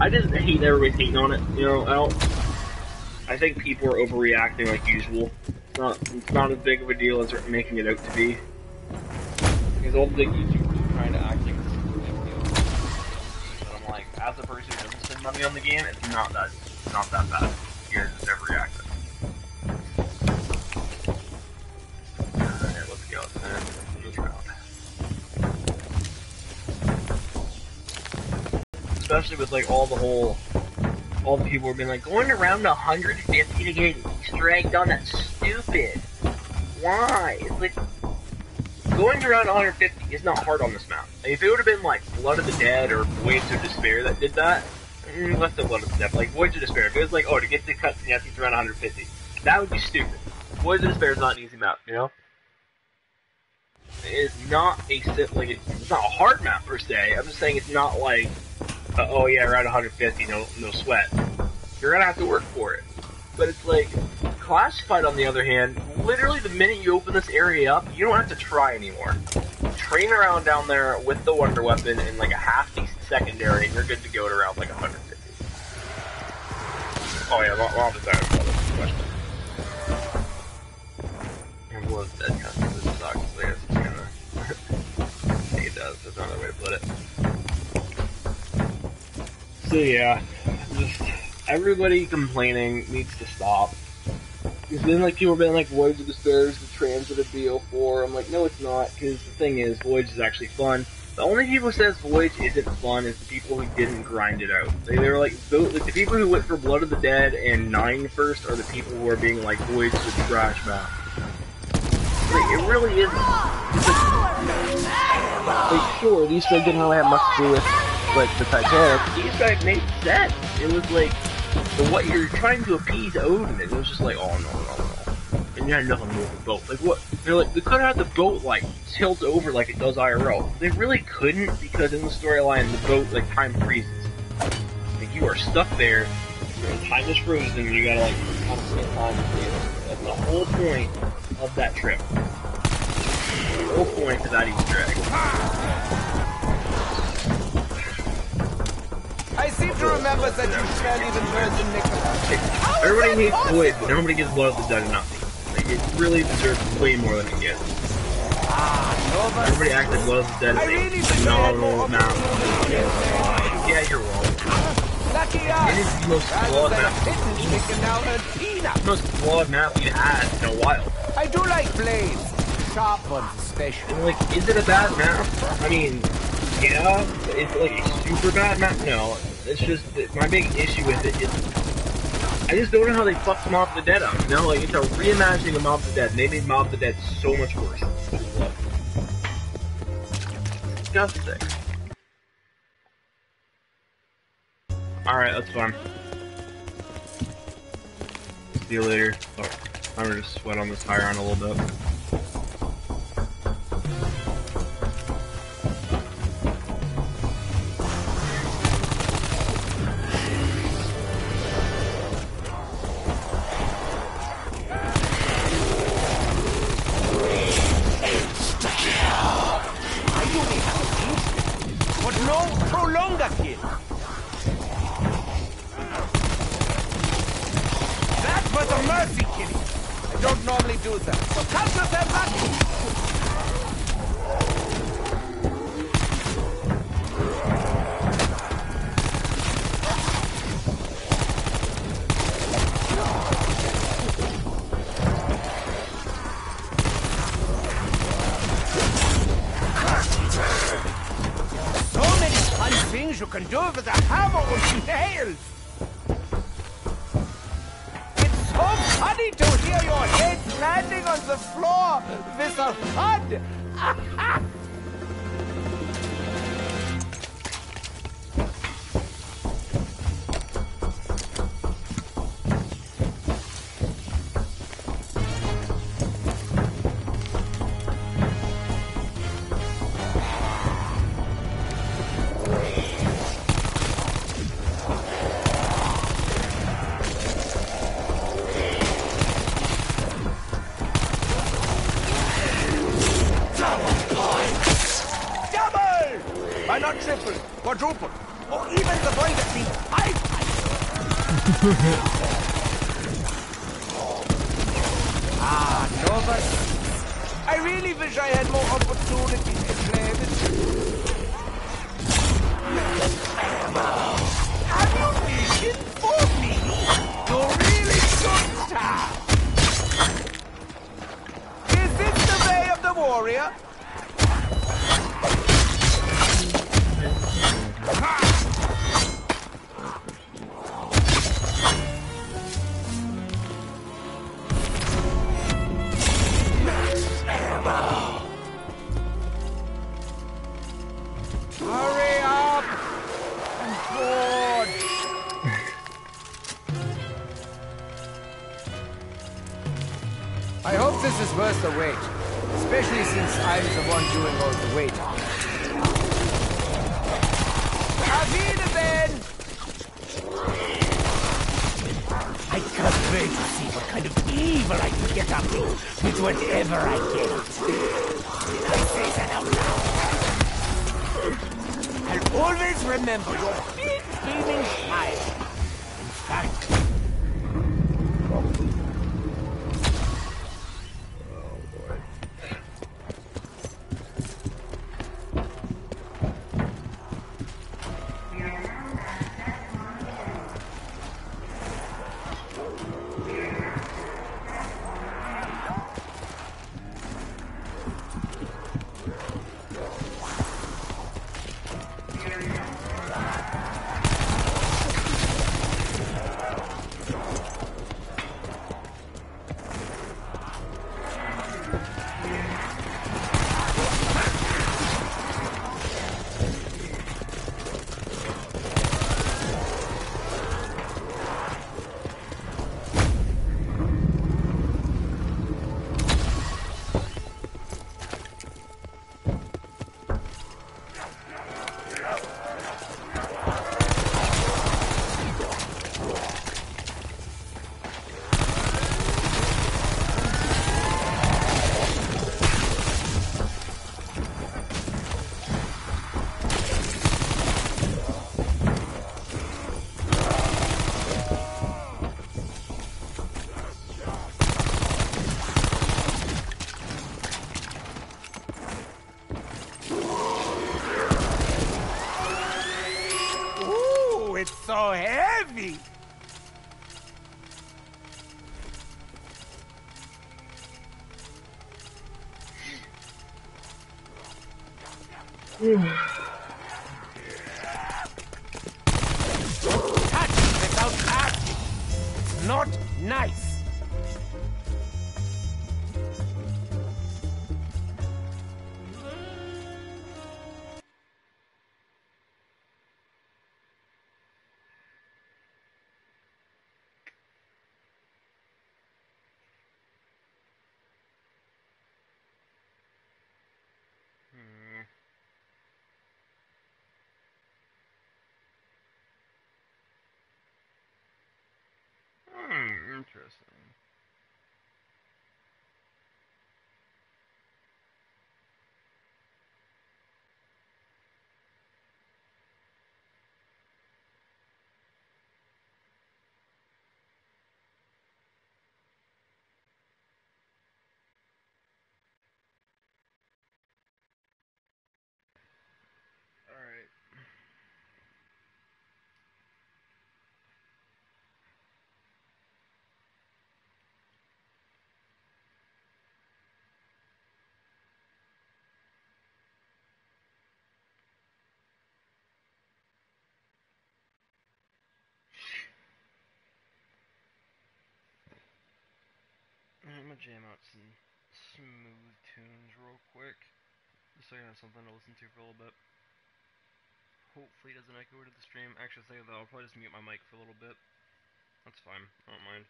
I just hate everybody hating on it, you know, I think people are overreacting like usual. It's not as big of a deal as they're making it out to be. Because all the big YouTubers are trying to act like this is a big deal. But I'm like, as a person who doesn't spend money on the game, it's not that bad. You're just overreacting. Alright, let's go. Move around. Especially with like all the people have been like, going around 150 to get Easter egg done, that's stupid. Why? It's like, going around 150 is not hard on this map. Like, if it would have been like Blood of the Dead or Voids of Despair that did that, less than Blood of the Dead, like Voids of Despair, if it was like, oh, to get the cutscene you have to get around 150, that would be stupid. Voids of Despair is not an easy map, you know? It's not it's not a hard map per se. I'm just saying it's not like, oh yeah, around 150, no sweat. You're gonna have to work for it. But it's like, Classified on the other hand, literally the minute you open this area up, you don't have to try anymore. Train around down there with the Wonder Weapon in like a half-decent secondary, and you're good to go to around like 150. Oh yeah, long design question. And was dead kind of sucks, so I guess it's kinda I think it does, there's another way to put it. So yeah, just everybody complaining needs to stop. Because then like people have been like, Voyage of Despair is the transitive BO4. I'm like, no it's not, because the thing is, Voyage is actually fun. The only people who says Voyage isn't fun is the people who didn't grind it out. They were like, the people who went for Blood of the Dead and 9 first are the people who are being like, Voyage is a trash map. Like, it really isn't. It's like, sure, the Easter egg didn't really have much to do with, like, the Titanic. The Easter egg made sense. It was like, what you're trying to appease Odin, and it was just like, oh no. And you had nothing to do with the boat. Like, what? They're like, they could have had the boat, like, tilt over like it does IRL. They really couldn't, because in the storyline, the boat, like, time freezes. Like, you are stuck there, and time is frozen, and you gotta, like, constant time freeze. That's the whole point of that trip. The whole point of that Easter egg. I seem to remember that you can't even burn the nickel. Everybody needs Void, but nobody gets Blood of the Dead enough. Like, it really deserves way more than it gets. Everybody acted Blood of the Dead is a phenomenal map. Yeah, you're wrong. It is the most flawed map. The most flawed map we've had in a while. I do like blades. Sharp ones especially. And like, is it a bad map? I mean, yeah, it's like a super bad map? No. It's just, my big issue with it is, I just don't know how they fucked Mob of the Dead up. You know, like, it's a reimagining of Mob of the Dead, and they made Mob of the Dead so much worse. Disgusting. Alright, that's fine. See you later. Oh, I'm gonna just sweat on this Highround a little bit. You can do with a hammer and nails. It's so funny to hear your head landing on the floor with a thud. Quadruple, or even the point that means five. Donovann. I really wish I had more opportunity to play this. Have you vision for me? You really should stop. Is this the way of the warrior? Hurry up! I'm bored. I hope this is worth the wait, especially since I'm the one doing all the waiting. I can't wait to see what kind of evil I can get up to with whatever I get. Did I say that out loud? I'll Always remember your big beaming smile. In fact, it's so heavy. Touch without asking. It's not nice. Interesting. Alright. I'm gonna jam out some smooth tunes real quick, just so I have something to listen to for a little bit. Hopefully it doesn't echo to the stream. Actually, say that I'll probably just mute my mic for a little bit. That's fine. I don't mind.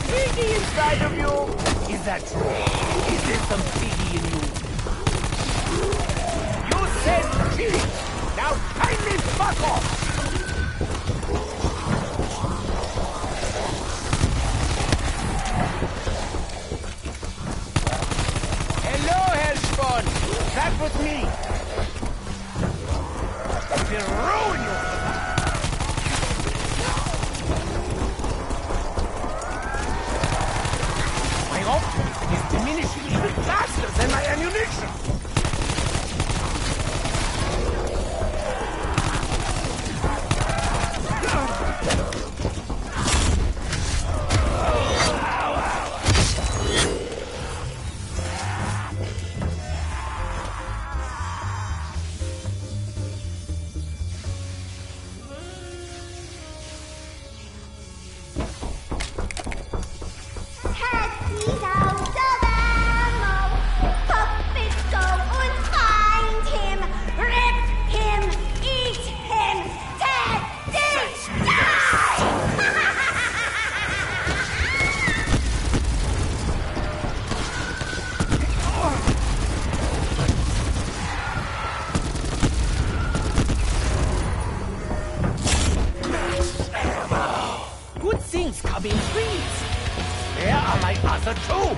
Piggy inside of you? Is that true? Is there some piggy in you? You said cheese! Now kindly fuck off! Hello, Hellspawn! That was me! Will ruin you! My optimism is diminishing even faster than my ammunition! Come in threes. Where are my other two?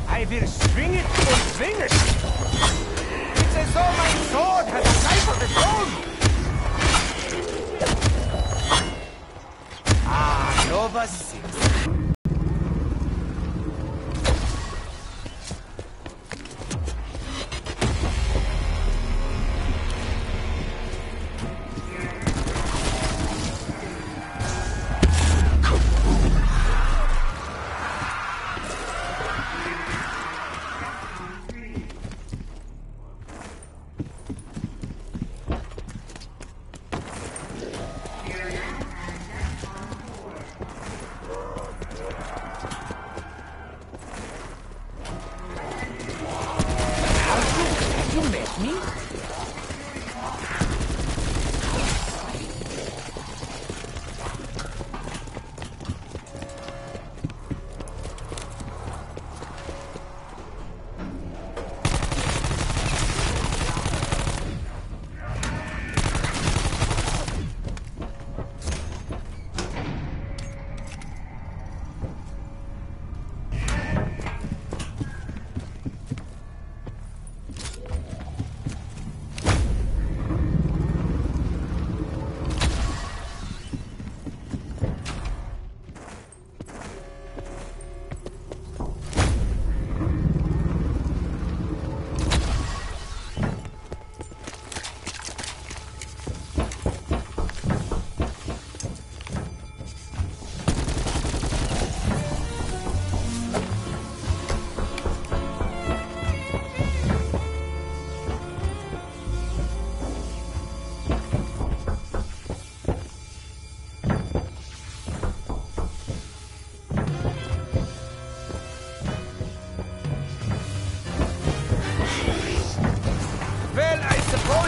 I will string it und swing it. It's as though my sword has a life of its own. Ah, Nova 6.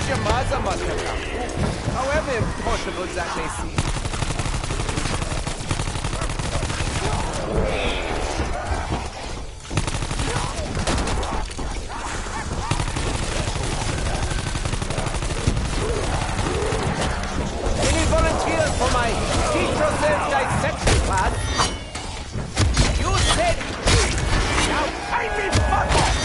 your mother must have come. However impossible that may seem. Any volunteers for my tetracells dissection class? You said it. Now kindly fuck off!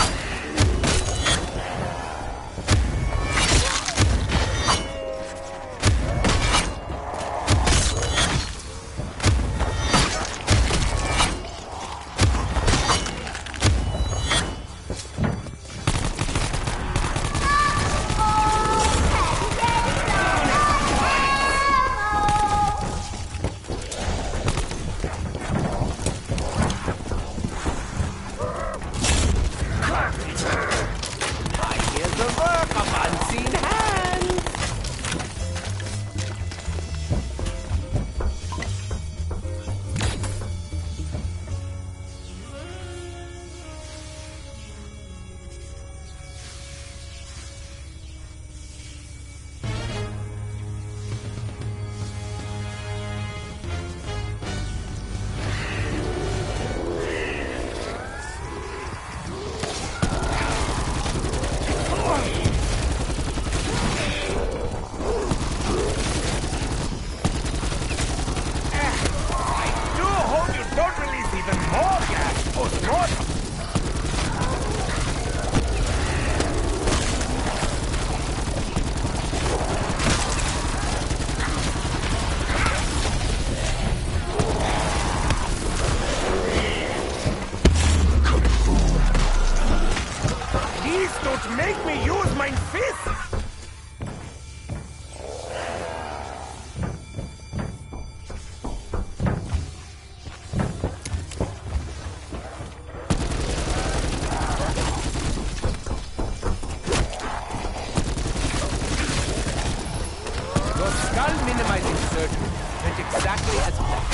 Minimizing surgery went exactly as planned.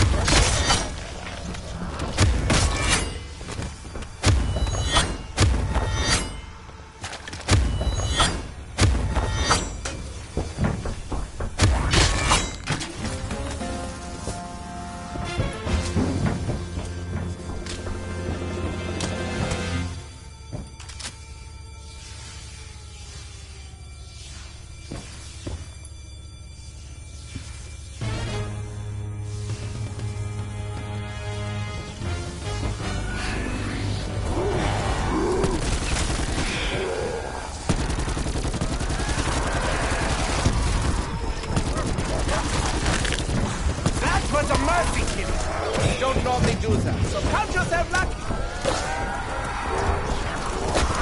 Don't normally do that, so count yourself lucky.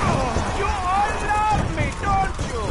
Oh, you all love me, don't you?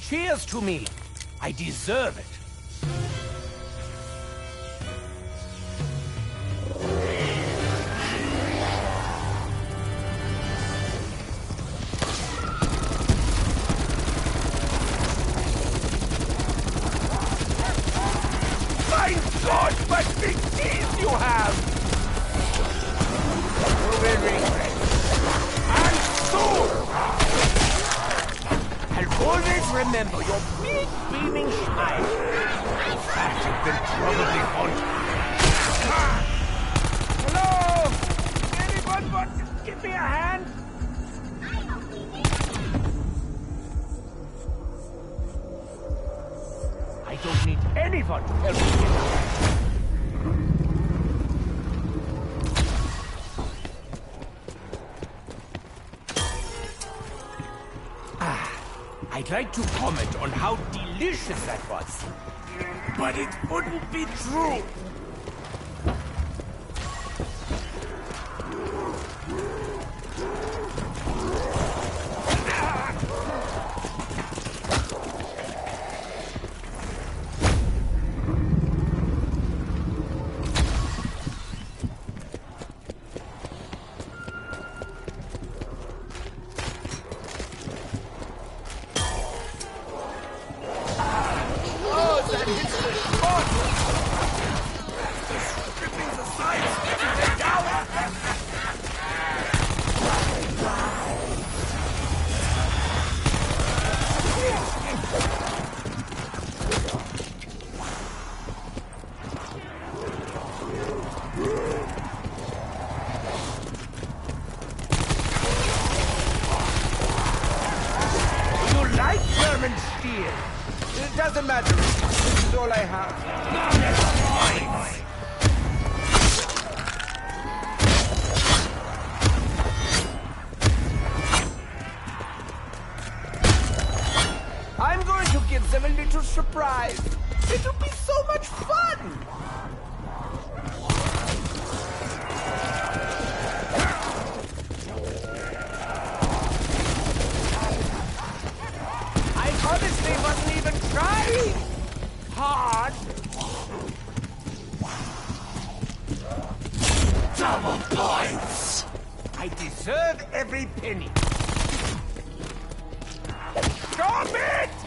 Cheers to me. I deserve it. what big teeth you have! You will regret. And soon! I'll always remember your big beaming smile. In fact, it will probably haunt me. Hello? Anyone want to give me a hand? I don't need anyone to help me. I'd like to comment on how delicious that was. But it wouldn't be true. It doesn't matter. This is all I have. I'm going to give them a little surprise. It'll be so much fun. Honestly, wasn't even trying hard. Double points. I deserve every penny. Stop it!